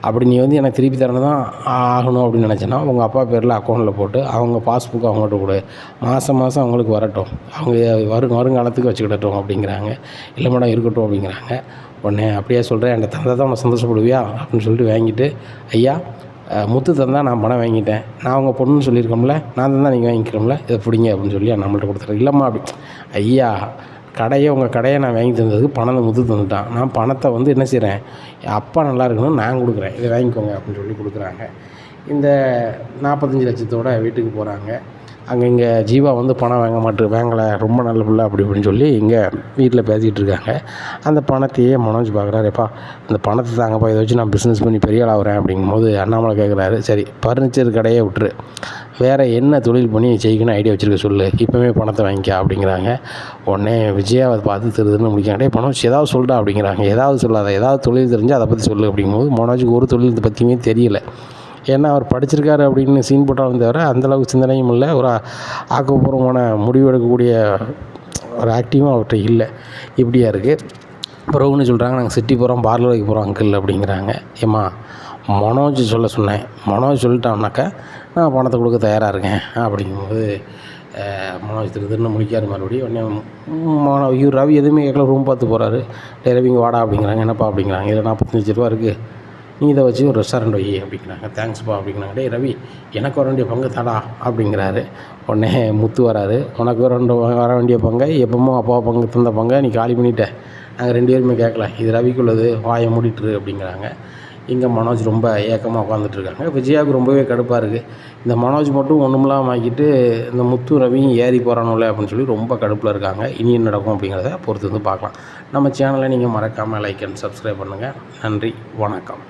Speaker 1: அப்படி நீ வந்து எனக்கு திருப்பி தரணும் தான் ஆகணும் அப்படின்னு நினச்சேன்னா உங்கள் அப்பா பேரில் அக்கௌண்ட்டில் போட்டு அவங்க பாஸ்புக்கு அவங்கள்ட்ட கொடு, மாதம் அவங்களுக்கு வரட்டும், அவங்க வருங்காலத்துக்கு வச்சுக்கிடட்டும் அப்படிங்கிறாங்க. இல்லை மேடம் இருக்கட்டும் அப்படிங்கிறாங்க. உடனே அப்படியே சொல்கிறேன், என்கிட்ட தந்தால் தான் உன்னை சந்தோஷப்படுவியா அப்படின்னு சொல்லிட்டு வாங்கிட்டு, ஐயா முத்து தந்தால் நான் பணம் வாங்கிட்டேன், நான் அவங்க பொண்ணுன்னு சொல்லியிருக்கோம்ல, நான் தந்தால் நீங்கள் வாங்கிக்கிறோம்ல, இதை பிடிங்க அப்படின்னு சொல்லி நம்மள்ட்ட கொடுத்துறேன். இல்லைம்மா அப்படி, ஐயா உங்கள் கடையை நான் வாங்கி தந்ததுக்கு பணத்தை முத்து தந்துட்டான், நான் பணத்தை வந்து என்ன செய்கிறேன், அப்பா நல்லா இருக்கணும் நான் கொடுக்குறேன், இதை வாங்கிக்கோங்க அப்படின்னு சொல்லி கொடுக்குறாங்க. இந்த 45 லட்சத்தோட வீட்டுக்கு போகிறாங்க. இங்கே ஜீவா வந்து பணம் வாங்கலை, ரொம்ப நல்ல பிள்ளை அப்படி இப்படின்னு சொல்லி இங்கே வீட்டில் பேசிகிட்டு இருக்காங்க. அந்த பணத்தையே மனோஜ் பார்க்குறாரு. எப்பா அந்த பணத்தை தாங்கப்பா, இதை வச்சு நான் பிஸ்னஸ் பண்ணி பெரிய ஆளாகிறேன் அப்படிங்கும்போது அண்ணாமலை கேட்குறாரு, சரி ஃபர்னிச்சர் கடையே விட்டுரு, வேறு என்ன தொழில் பண்ணி செய்யணும்னு ஐடியா வச்சுருக்க சொல்லு, இப்போவே பணத்தை வாங்கிக்க அப்படிங்கிறாங்க. உடனே விஜயாவை பார்த்து திருதுன்னு முடிக்காண்டே மனோஜ் ஏதாவது சொல்லிட்டா அப்படிங்கிறாங்க. ஏதாவது சொல்லாத, ஏதாவது தொழில் தெரிஞ்சு அதை பற்றி சொல்லு அப்படிங்கும்போது மனோஜுக்கு ஒரு தொழில் பற்றியுமே தெரியல. ஏன்னா அவர் படிச்சிருக்காரு அப்படின்னு சீன் போட்டாலும் தவிர அந்தளவுக்கு சிந்தனையும் இல்லை, ஒரு ஆக்கப்பூர்வமான முடிவு எடுக்கக்கூடிய ஒரு ஆக்டிவும் அவர்கிட்ட இல்லை. இப்படியா இருக்குது. பிறகுன்னு சொல்கிறாங்க, நாங்கள் சிட்டி போகிறோம், பார்லர் வைக்க போகிறோம் அங்கிள் அப்படிங்கிறாங்க. ஏம்மா மனோஜ் சொன்னேன், மனோஜ் சொல்லிட்டான்னாக்கா நான் பணத்தை கொடுக்க தயாராக இருக்கேன் அப்படிங்கும்போது மனோஜ் திருன்னு முடிக்காரு. மறுபடியும் உடனே ரவி எதுவுமே கேட்கல, ரூம் பார்த்து போகிறாரு. ரவிங்க வாடா அப்படிங்கிறாங்க. என்னப்பா அப்படிங்கிறாங்க. இதில் 45 லட்ச ரூபா இருக்குது, நீ இதை வச்சு ஒரு ரெஸ்டாரண்ட் வை அப்படிங்கிறாங்க. தேங்க்ஸ்ப்பா அப்படிங்கிறாங்க. டேய் ரவி, எனக்கு வர வேண்டிய பங்கு தடா அப்படிங்கிறாரு. உடனே முத்து வராரு. உனக்கு வர வேண்டிய பங்கை எப்பவும் அப்பா பங்கு தந்த பங்கை நீ காலி பண்ணிட்ட, நாங்கள் 2 பேருமே கேட்கல, இது ரவிக்குள்ளது, வாயை மூடிட்டுரு அப்படிங்கிறாங்க. இங்கே மனோஜ் ரொம்ப ஏக்கமாக உட்காந்துட்ருக்காங்க. விஜயாவுக்கு ரொம்பவே கடுப்பாக இருக்குது. இந்த மனோஜ் மட்டும் ஒன்றுமில்லாமல் ஆக்கிட்டு இந்த முத்து ரவியும் ஏறி போகிறானுல்ல அப்படின்னு சொல்லி ரொம்ப கடுப்பில் இருக்காங்க. இனி என்ன நடக்கும் அப்படிங்கிறத பொறுத்து வந்து பார்க்கலாம். நம்ம சேனலை நீங்கள் மறக்காமல் லைக் அண்ட் சப்ஸ்கிரைப் பண்ணுங்கள். நன்றி, வணக்கம்.